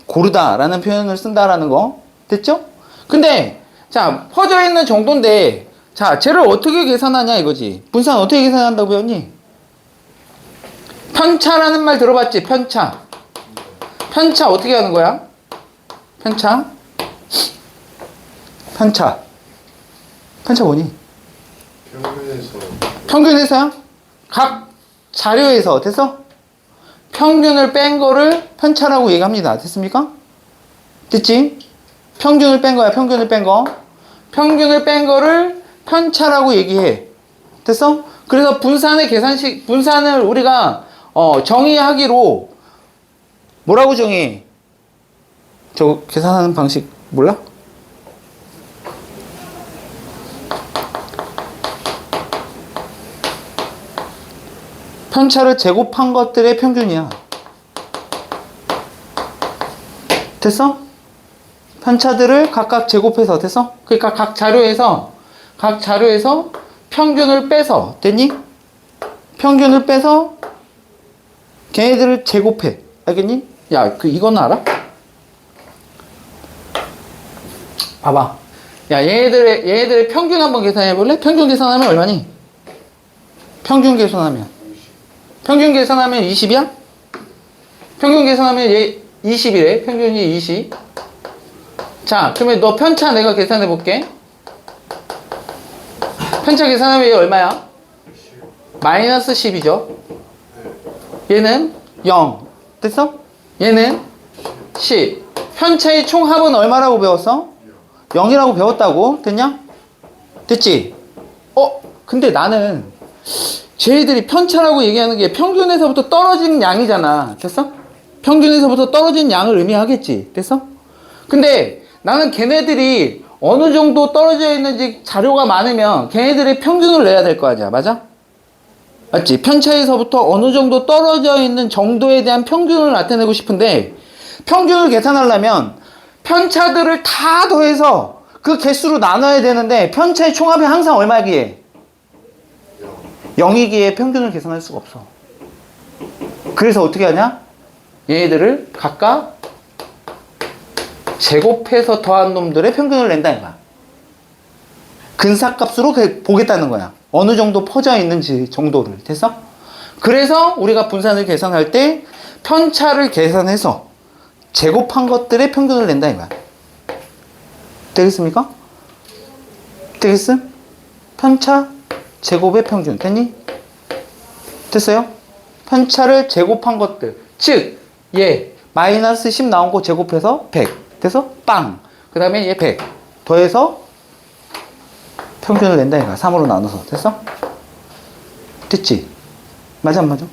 고르다라는 표현을 쓴다라는 거. 됐죠? 근데 자, 퍼져 있는 정도인데 자, 쟤를 어떻게 계산하냐 이거지. 분산 어떻게 계산한다고 배웠니? 편차라는 말 들어봤지? 편차. 편차 어떻게 하는 거야? 편차 뭐니? 평균에서야? 각 자료에서 됐어? 평균을 뺀 거를 편차라고 얘기합니다. 됐습니까? 됐지? 평균을 뺀 거야. 평균을 뺀 거. 평균을 뺀 거를 편차라고 얘기해. 됐어? 그래서 분산을 우리가 정의하기로 뭐라고 정의해? 저 계산하는 방식 몰라? 편차를 제곱한 것들의 평균이야. 됐어? 편차들을 각각 제곱해서 됐어? 그러니까 각 자료에서 평균을 빼서 됐니? 평균을 빼서 걔네들을 제곱해. 알겠니? 야, 이건 알아? 봐봐. 야, 얘네들의 평균 한번 계산해 볼래? 평균 계산하면 얼마니? 평균 계산하면 20이야? 평균 계산하면 얘 20이래. 평균이 20. 자, 그러면 너 편차 내가 계산해 볼게. 편차 계산하면 얘 얼마야? 마이너스 10이죠. 얘는 0. 됐어? 얘는 10. 편차의 총합은 얼마라고 배웠어? 0이라고 배웠다고? 됐냐? 됐지? 근데 나는 쟤들이 편차라고 얘기하는 게 평균에서부터 떨어지는 양이잖아. 됐어? 평균에서부터 떨어지는 양을 의미하겠지. 됐어? 근데 나는 걔네들이 어느 정도 떨어져 있는지 자료가 많으면 걔네들의 평균을 내야 될 거 아니야. 맞아? 맞지? 편차에서부터 어느 정도 떨어져 있는 정도에 대한 평균을 나타내고 싶은데 평균을 계산하려면 편차들을 다 더해서 그 개수로 나눠야 되는데 편차의 총합이 항상 얼마기에? 0이기에 평균을 계산할 수가 없어. 그래서 어떻게 하냐? 얘네들을 각각 제곱해서 더한 놈들의 평균을 낸다 이거야. 근사값으로 보겠다는 거야. 어느 정도 퍼져 있는지 정도를. 됐어? 그래서 우리가 분산을 계산할 때 편차를 계산해서 제곱한 것들의 평균을 낸다 이거야. 되겠습니까? 되겠음? 편차 제곱의 평균. 됐니? 됐어요? 편차를 제곱한 것들. 즉, 얘 마이너스 10 나온 거 제곱해서 100. 돼서 빵. 그 다음에 얘 100. 더해서 평균을 낸다 이거야. 3으로 나눠서. 됐어? 됐지? 맞아 안 맞아?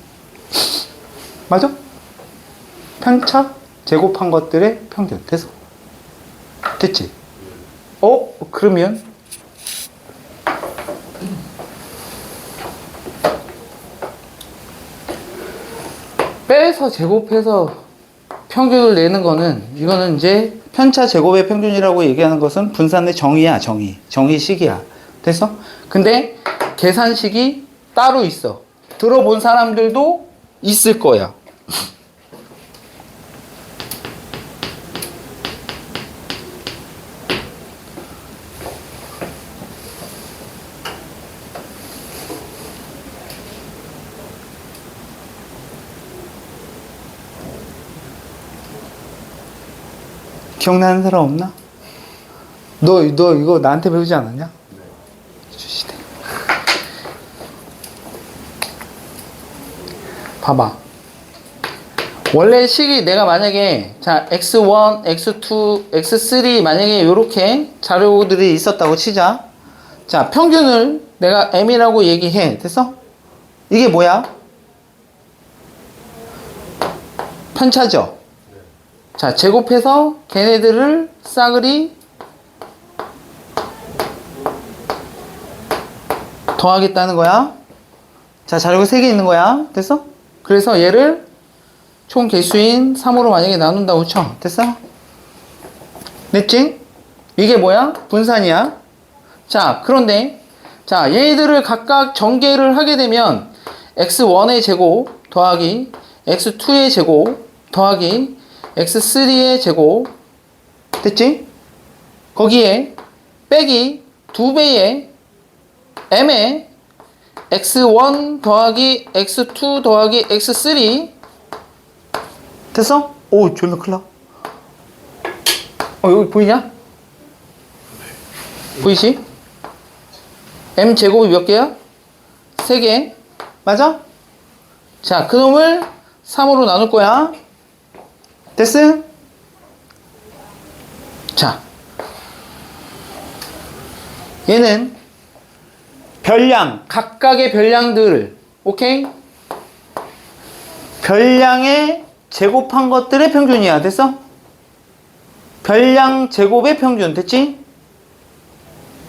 맞아? 편차 제곱한 것들의 평균. 됐어? 됐지? 그러면 빼서 제곱해서 평균을 내는 거는, 이거는 이제 편차 제곱의 평균이라고 얘기하는 것은 분산의 정의야. 정의식이야. 됐어? 근데 계산식이 따로 있어. 들어본 사람들도 있을 거야. 기억나는 사람 없나? 너 이거 나한테 배우지 않았냐? 주시대. 봐봐. 원래 식이 내가 만약에 자 x1, x2, x3 만약에 이렇게 자료들이 있었다고 치자. 자 평균을 내가 m이라고 얘기해. 됐어? 이게 뭐야? 편차죠. 자 제곱해서 걔네들을 싸그리 더하겠다는 거야. 자 자료가 3개 있는 거야. 됐어? 그래서 얘를 총 개수인 3으로 만약에 나눈다고 쳐. 됐어? 냈지? 이게 뭐야? 분산이야. 자 그런데 자 얘들을 각각 전개를 하게 되면 x1의 제곱 더하기 x2의 제곱 더하기 x3의 제곱. 됐지? 거기에 빼기 2배의 m의 x1 더하기 x2 더하기 x3. 됐어? 오 졸라 큰일 나. 여기 보이냐? 보이시? m 제곱이 몇 개야? 3개. 맞아? 자 그놈을 3으로 나눌 거야. 됐어? 자 얘는 별량, 각각의 별량들, 오케이? 별량의 제곱한 것들의 평균이야. 됐어? 별량 제곱의 평균. 됐지?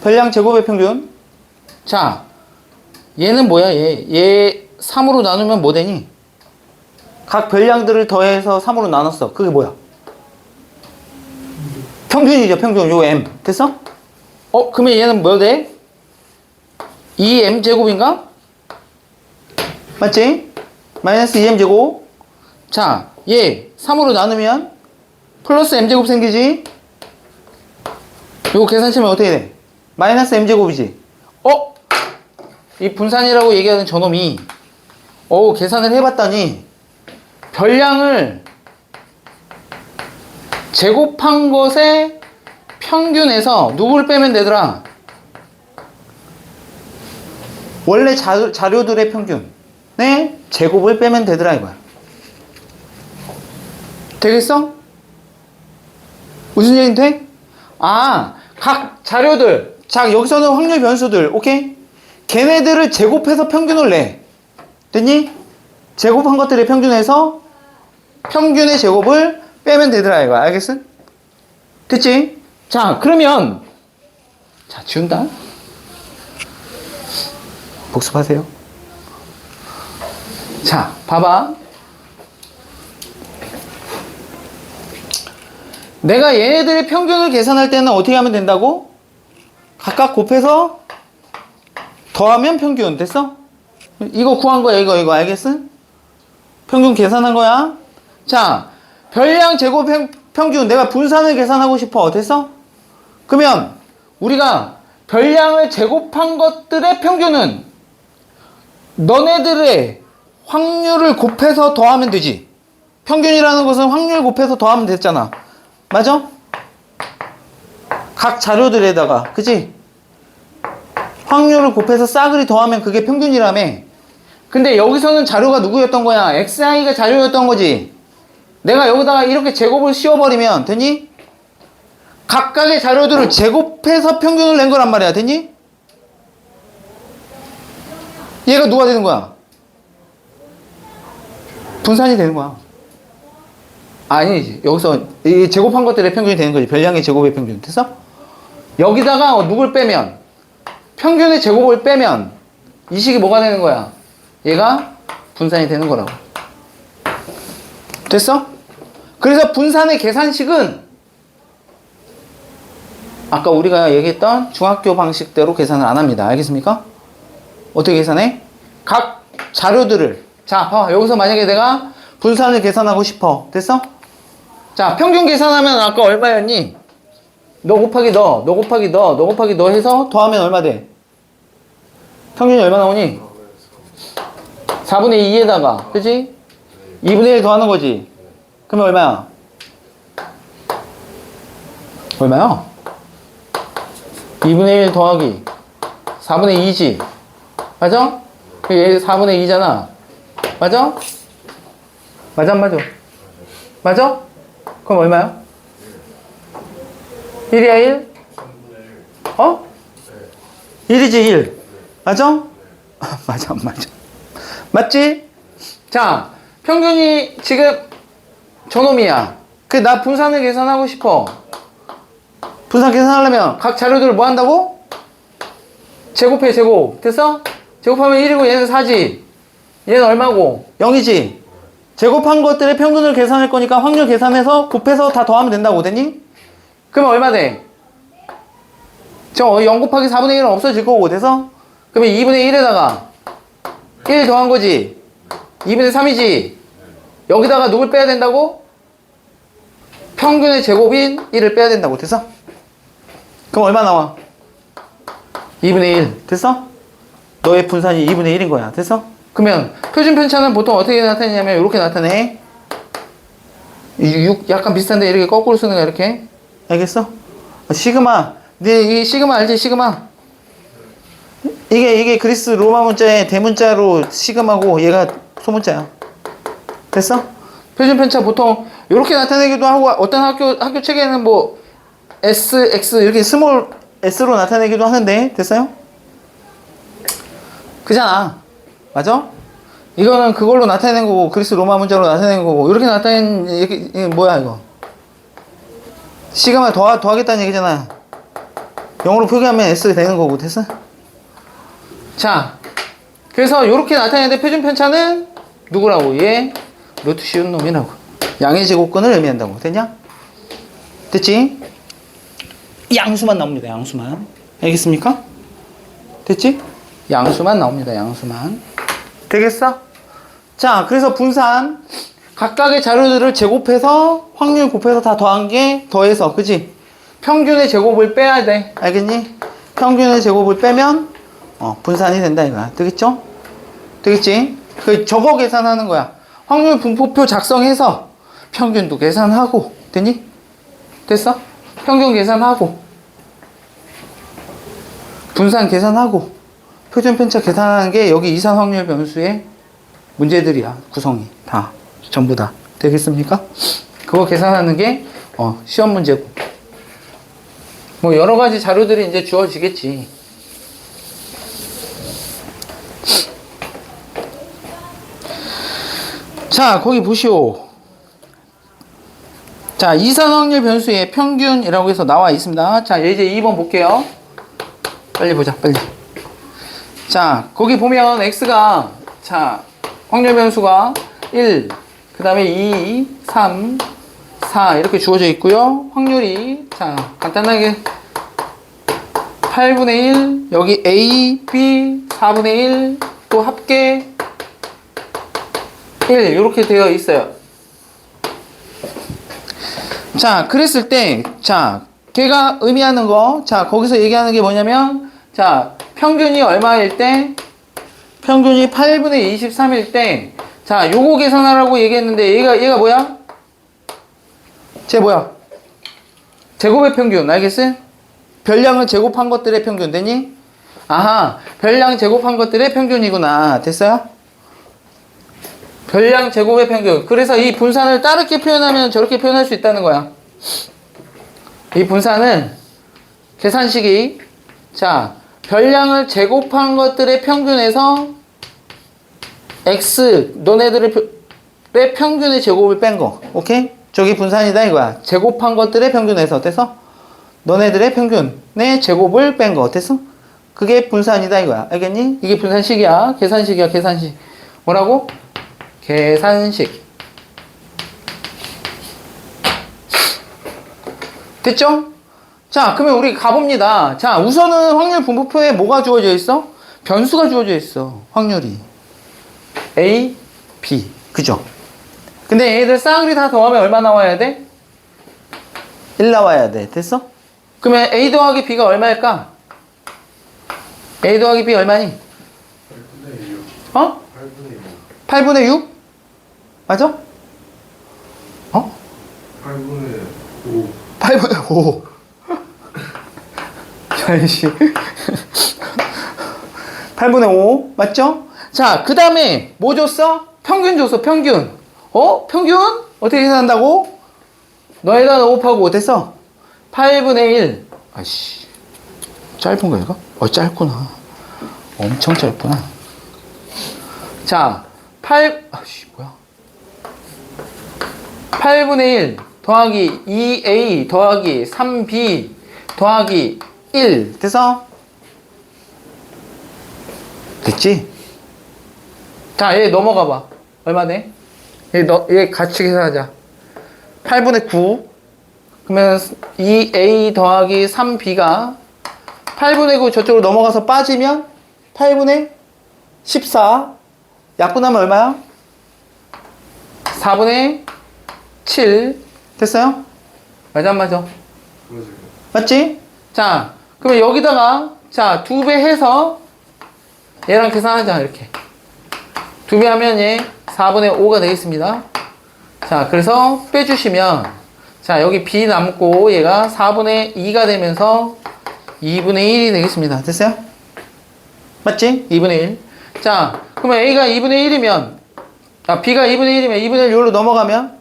별량 제곱의 평균. 자 얘는 뭐야? 얘 3으로 나누면 뭐 되니? 각 별량들을 더해서 3으로 나눴어. 그게 뭐야? 평균이죠. 평균. 요 m. 됐어? 그러면 얘는 뭐 돼? 2m 제곱인가? 맞지? 마이너스 2m 제곱. 자, 얘 3으로 나누면 플러스 m 제곱 생기지? 요거 계산치면 어떻게 돼? 마이너스 m 제곱이지? 이 분산이라고 얘기하는 저놈이 계산을 해봤더니 별량을 제곱한 것의 평균에서 누구를 빼면 되더라? 원래 자료들의 평균의 제곱을 빼면 되더라 이거야. 되겠어? 무슨 얘기는 돼? 각 자료들. 자, 여기서는 확률 변수들. 오케이? 걔네들을 제곱해서 평균을 내. 됐니? 제곱한 것들의 평균에서 평균의 제곱을 빼면 되더라 이거야. 알겠어? 됐지? 자, 그러면 자, 지운다. 복습하세요. 자, 봐봐. 내가 얘네들의 평균을 계산할 때는 어떻게 하면 된다고? 각각 곱해서 더하면 평균. 됐어? 이거 구한 거야. 이거 알겠어? 평균 계산한 거야. 자, 별량 제곱 평균. 내가 분산을 계산하고 싶어. 됐어? 그러면 우리가 별량을 제곱한 것들의 평균은 너네들의 확률을 곱해서 더하면 되지. 평균이라는 것은 확률 곱해서 더하면 됐잖아. 맞아? 각 자료들에다가. 그치? 확률을 곱해서 싸그리 더하면 그게 평균이라며. 근데 여기서는 자료가 누구였던 거야? xi가 자료였던 거지. 내가 여기다가 이렇게 제곱을 씌워버리면 됐니? 각각의 자료들을 제곱해서 평균을 낸 거란 말이야. 됐니? 얘가 누가 되는 거야? 분산이 되는 거야. 아니지. 여기서 이 제곱한 것들의 평균이 되는 거지. 별량의 제곱의 평균. 됐어? 여기다가 누굴 빼면, 평균의 제곱을 빼면 이 식이 뭐가 되는 거야? 얘가 분산이 되는 거라고. 됐어? 그래서 분산의 계산식은 아까 우리가 얘기했던 중학교 방식대로 계산을 안 합니다. 알겠습니까? 어떻게 계산해? 각 자료들을, 자, 봐봐. 여기서 만약에 내가 분산을 계산하고 싶어. 됐어? 자, 평균 계산하면 아까 얼마였니? 너 곱하기 너 곱하기 너 곱하기 너 해서 더하면 얼마 돼? 평균이 얼마 나오니? 4분의 2에다가, 그치? 2분의 1 더하는 거지. 그러면 얼마야? 얼마야? 2분의 1 더하기 4분의 2지. 맞아? 얘 4분의 2잖아. 맞아? 맞아, 안 맞아? 맞아? 그럼 얼마야? 1이야 1? 어? 1이지 1. 맞아? 맞아, 안 맞아? 맞지? 자, 평균이 지금 저놈이야. 나 분산을 계산하고 싶어. 분산 계산하려면 각 자료들을 뭐 한다고? 제곱해, 제곱. 됐어? 제곱하면 1이고 얘는 4지. 얘는 얼마고? 0이지. 제곱한 것들의 평균을 계산할 거니까 확률 계산해서 곱해서 다 더하면 된다고. 됐니? 그러면 얼마 돼? 저 0 곱하기 4분의 1은 없어질 거고. 돼서? 그러면 2분의 1에다가 1 더한 거지. 2분의 3이지. 여기다가 누굴 빼야 된다고? 평균의 제곱인 1을 빼야 된다고. 됐어? 그럼 얼마 나와? 2분의 1. 됐어? 너의 분산이 2분의 1인 거야. 됐어? 그러면 표준 편차는 보통 어떻게 나타내냐면 이렇게 나타내. 6 약간 비슷한데 이렇게 거꾸로 쓰는 거야. 이렇게. 알겠어? 시그마. 네, 이 시그마 알지? 시그마. 이게 그리스 로마 문자의 대문자로 시그마고 얘가 소문자야. 됐어? 표준 편차 보통 이렇게 나타내기도 하고 어떤 학교 책에는 뭐 S, X 이렇게 스몰 S로 나타내기도 하는데. 됐어요? 그잖아. 맞아? 이거는 그걸로 나타내는 거고 그리스 로마 문자로 나타내는 거고 이렇게 나타내는 이게 뭐야 이거? 시그마 더하겠다는 얘기잖아. 영어로 표기하면 S 되는 거고. 됐어? 자, 그래서 이렇게 나타내는데 표준 편차는 누구라고? 얘 루트 씌운 놈이라고. 양의 제곱근을 의미한다고. 됐냐? 됐지? 양수만 나옵니다. 양수만. 알겠습니까? 됐지? 양수만 나옵니다. 양수만. 되겠어? 자, 그래서 분산 각각의 자료들을 제곱해서 확률 곱해서 다 더한 게 더해서, 그지? 평균의 제곱을 빼야 돼. 알겠니? 평균의 제곱을 빼면 분산이 된다 이거야. 되겠죠? 되겠지? 저거 계산하는 거야. 확률 분포표 작성해서 평균도 계산하고. 됐니? 됐어? 평균 계산하고 분산 계산하고 표준 편차 계산하는 게 여기 이산 확률 변수의 문제들이야. 구성이 다 전부 다. 되겠습니까? 그거 계산하는 게 시험 문제고 뭐 여러 가지 자료들이 이제 주어지겠지. 자, 거기 보시오. 자, 이산 확률 변수의 평균이라고 해서 나와 있습니다. 자, 이제 2번 볼게요. 빨리 보자, 빨리. 자, 거기 보면 x가, 자, 확률 변수가 1, 그 다음에 2, 3, 4 이렇게 주어져 있고요. 확률이, 자, 간단하게 8분의 1, 여기 a, b, 4분의 1, 또 합계 1 이렇게 되어 있어요. 자, 그랬을 때, 자, 걔가 의미하는 거, 자, 거기서 얘기하는 게 뭐냐면, 자, 평균이 얼마일 때, 평균이 8분의 23일 때, 자, 요거 계산하라고 얘기했는데, 얘가 뭐야? 쟤 뭐야? 제곱의 평균, 알겠어요? 별량을 제곱한 것들의 평균, 되니? 아하, 별량 제곱한 것들의 평균이구나. 됐어요? 별량 제곱의 평균. 그래서 이 분산을 다르게 표현하면 저렇게 표현할 수 있다는 거야. 이 분산은 계산식이 자 별량을 제곱한 것들의 평균에서 x 너네들의 평균의 제곱을 뺀 거. 오케이? 저기 분산이다 이거야. 제곱한 것들의 평균에서 어땠어? 너네들의 평균의 제곱을 뺀 거. 어땠어? 그게 분산이다 이거야. 알겠니? 이게 분산식이야. 계산식이야. 계산식. 뭐라고? 계산식. 됐죠? 자, 그러면 우리 가봅니다. 자, 우선은 확률 분포표에 뭐가 주어져 있어? 변수가 주어져 있어. 확률이. A, B. 그죠? 근데 얘들 싸그리 다 더하면 얼마 나와야 돼? 1 나와야 돼. 됐어? 그러면 A 더하기 B가 얼마일까? A 더하기 B 얼마니? 8분의 6. 어? 8분의 6. 8분의 6? 맞아? 어? 8분의 5. 8분의 5. 자이씨. 8분의 5. 맞죠? 자, 그 다음에 뭐 줬어? 평균 줬어, 평균. 어? 평균? 어떻게 계산한다고? 너에다 넣업하고 어땠어? 8분의 1. 아이씨. 짧은 거 이거? 짧구나. 엄청 짧구나. 자, 아이씨, 뭐야. 8분의 1 더하기 2a 더하기 3b 더하기 1 돼서 됐지? 자, 얘 넘어가 봐. 얼마 돼? 얘 같이 계산하자. 8분의 9 그러면 2a 더하기 3b가 8분의 9 저쪽으로 넘어가서 빠지면 8분의 14 약분하면 얼마야? 4분의 7 됐어요? 맞아 안 맞아? 맞아요. 맞지? 자, 그러면 여기다가 자 2배 해서 얘랑 계산하자. 이렇게 2배 하면 얘 4분의 5가 되겠습니다. 자, 그래서 빼주시면 자 여기 B 남고 얘가 4분의 2가 되면서 2분의 1이 되겠습니다. 됐어요? 맞지? 2분의 1. 자, 그러면 A가 2분의 1이면 B가 2분의 1이면 2분의 1 여기로 넘어가면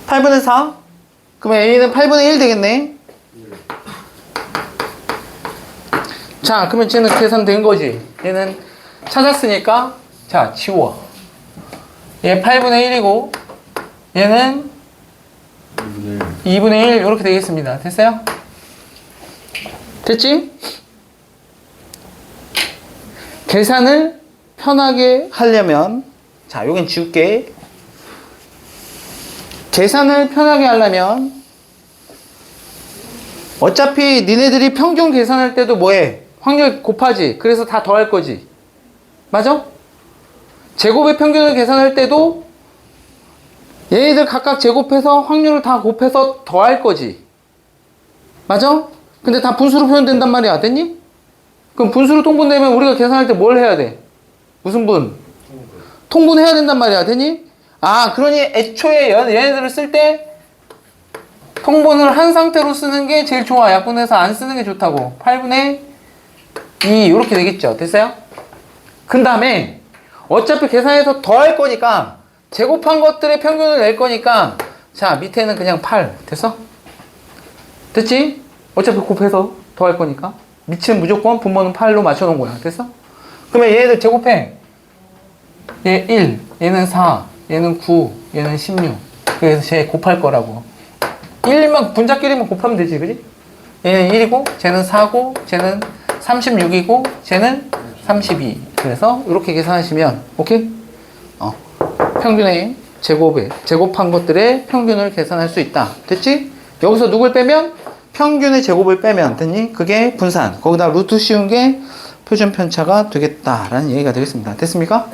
8분의 4? 그러면 A는 8분의 1 되겠네. 자, 그러면 쟤는 계산된 거지. 얘는 찾았으니까 자, 지워. 얘 8분의 1이고 얘는 2분의 1 이렇게 되겠습니다. 됐어요? 됐지? 계산을 편하게 하려면 자, 여긴 지울게. 계산을 편하게 하려면 어차피 니네들이 평균 계산할 때도 뭐해? 확률 곱하지. 그래서 다 더할 거지. 맞아? 제곱의 평균을 계산할 때도 얘네들 각각 제곱해서 확률을 다 곱해서 더할 거지. 맞아? 근데 다 분수로 표현된단 말이야. 됐니? 그럼 분수로 통분되면 우리가 계산할 때 뭘 해야 돼? 무슨 분? 통분해야 된단 말이야. 됐니? 아, 그러니 애초에 얘네들을 쓸 때 통분을 한 상태로 쓰는 게 제일 좋아. 약분해서 안 쓰는 게 좋다고. 8분의 2 이렇게 되겠죠. 됐어요? 그 다음에 어차피 계산해서 더할 거니까 제곱한 것들의 평균을 낼 거니까 자, 밑에는 그냥 8 됐어? 됐지? 어차피 곱해서 더할 거니까 밑은 무조건 분모는 8로 맞춰놓은 거야. 됐어? 그러면 얘네들 제곱해. 얘 1, 얘는 4, 얘는 9, 얘는 16. 그래서 쟤 곱할 거라고. 1만 분자끼리만 곱하면 되지, 그지? 얘는 1이고, 쟤는 4고, 쟤는 36이고, 쟤는 32. 그래서 이렇게 계산하시면 오케이? 평균의 제곱한 것들의 평균을 계산할 수 있다. 됐지? 여기서 누굴 빼면? 평균의 제곱을 빼면 됐니? 그게 분산. 거기다 루트 씌운 게 표준 편차가 되겠다라는 얘기가 되겠습니다. 됐습니까?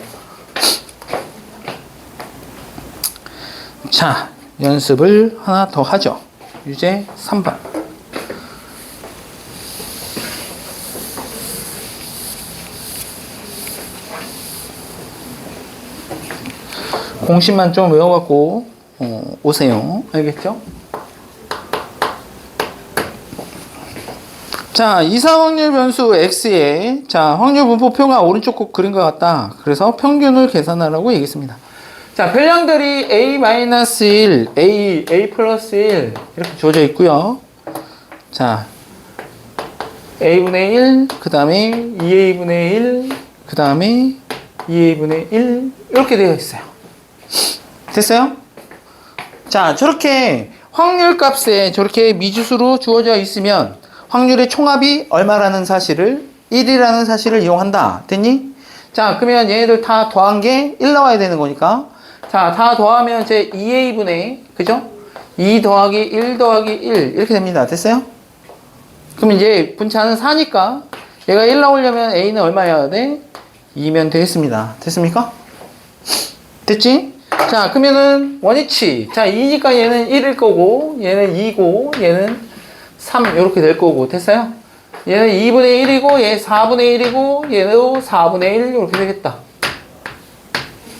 자, 연습을 하나 더 하죠. 유제 3번. 공식만 좀 외워갖고 오세요. 알겠죠? 자, 이상 확률 변수 x에 자, 확률 분포표가 오른쪽 꼭 그린 것 같다. 그래서 평균을 계산하라고 얘기했습니다. 자, 별량들이 a-1, a 플러스 1 이렇게 주어져 있고요. 자, a분의 1, 그 다음에 2a분의 1, 그 다음에 2a분의 1 이렇게 되어 있어요. 됐어요? 자, 저렇게 확률값에 저렇게 미지수로 주어져 있으면 확률의 총합이 얼마라는 사실을 1이라는 사실을 이용한다. 됐니? 자, 그러면 얘네들 다 더한 게 1 나와야 되는 거니까 자, 다 더하면 이제 2a분의 그죠? 2 더하기 1 더하기 1 이렇게 됩니다. 됐어요? 그럼 이제 분차는 4니까 얘가 1 나오려면 a는 얼마여야 돼? 2면 되겠습니다. 됐습니까? 됐지? 자, 그러면은 원위치. 자, 2니까 얘는 1일 거고, 얘는 2고, 얘는 3 이렇게 될 거고. 됐어요? 얘는 2분의 1이고, 얘 4분의 1이고, 얘도 4분의 1 이렇게 되겠다.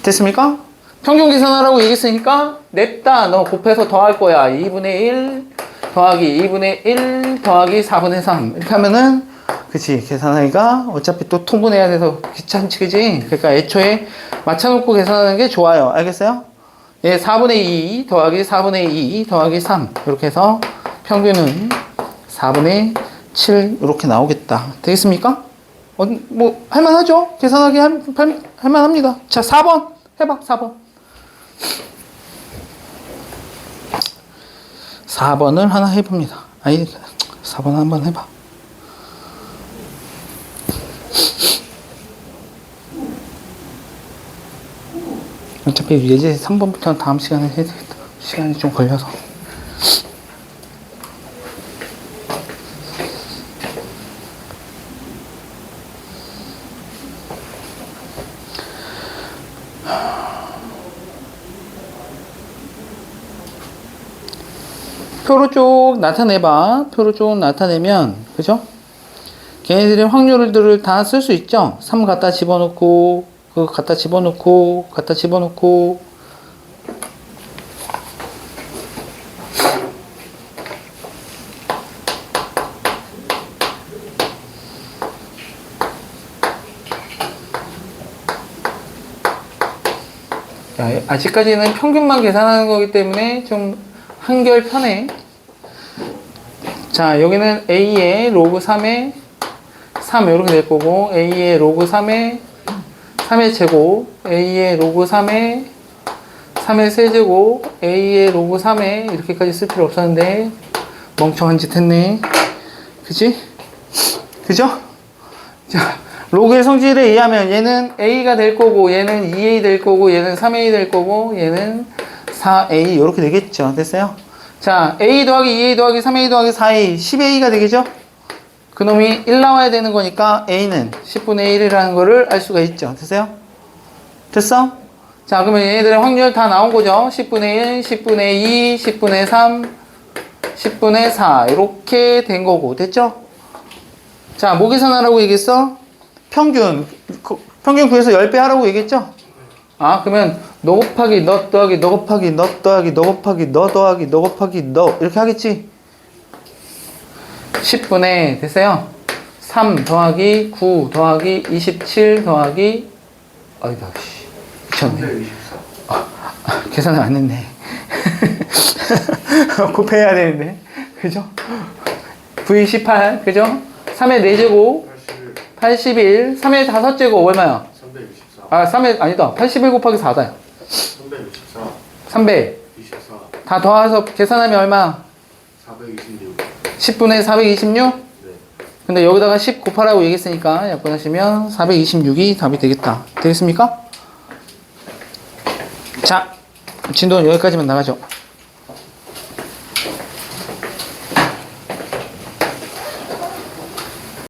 됐습니까? 평균 계산하라고 얘기했으니까 냅다 너 곱해서 더할 거야. 2분의 1 더하기 2분의 1 더하기 4분의 3 이렇게 하면은 그치, 계산하기가 어차피 또 통분해야 돼서 귀찮지, 그지? 그러니까 애초에 맞춰놓고 계산하는 게 좋아요. 알겠어요? 예, 4분의 2 더하기 4분의 2 더하기 3 이렇게 해서 평균은 4분의 7 이렇게 나오겠다. 되겠습니까? 뭐 할만하죠? 계산하기 할만합니다. 자, 4번 해봐. 4번을 하나 해봅니다. 아니, 4번 한번 해봐. 어차피 예제 3번부터는 다음 시간에 해야 되겠다. 시간이 좀 걸려서. 표로 쭉 나타내봐. 표로 쭉 나타내면, 그죠? 걔네들의 확률들을 다 쓸 수 있죠? 3 갖다 집어넣고, 그거 갖다 집어넣고, 자, 아직까지는 평균만 계산하는 거기 때문에 좀 한결 편해. 자, 여기는 a의 로그 3의 3 이렇게 될 거고, a의 로그 3의 3의 제곱, a의 로그 3의 3의 세제곱, a의 로그 3의 이렇게까지 쓸 필요 없었는데 멍청한 짓 했네. 그치? 그죠? 자, 로그의 성질에 의하면 얘는 a가 될 거고, 얘는 2a 될 거고, 얘는 3a 될 거고, 얘는 4a 이렇게 되겠죠. 됐어요? 자, a 더하기 2a 더하기 3a 더하기 4a 10a가 되겠죠? 그놈이 1 나와야 되는 거니까 a는 10분의 1이라는 거를 알 수가 있죠. 됐어요? 됐어? 자, 그러면 얘네들의 확률 다 나온 거죠. 10분의 1, 10분의 2, 10분의 3, 10분의 4 이렇게 된 거고. 됐죠? 자, 뭐 계산하라고 얘기했어? 평균 구해서 10배 하라고 얘기했죠? 아, 그러면 너 곱하기 너 더하기 너 곱하기 너 더하기 너 곱하기 너 더하기 너 곱하기 너 이렇게 하겠지? 10분의 됐어요? 3 더하기 9 더하기 27 더하기 어이다 씨 미쳤네. 계산을 안 했네. 곱해야 되는데 그죠? V18 그죠? 3의 4제곱 81 3의 5제곱 얼마야? 364. 아 3의 아니다 81 곱하기 4다 364. 300 24. 다 더해서 계산하면 얼마? 426. 10분의 426? 네. 근데 여기다가 10 곱하라고 얘기했으니까 약분하시면 426이 답이 되겠다. 되겠습니까? 자, 진도는 여기까지만 나가죠.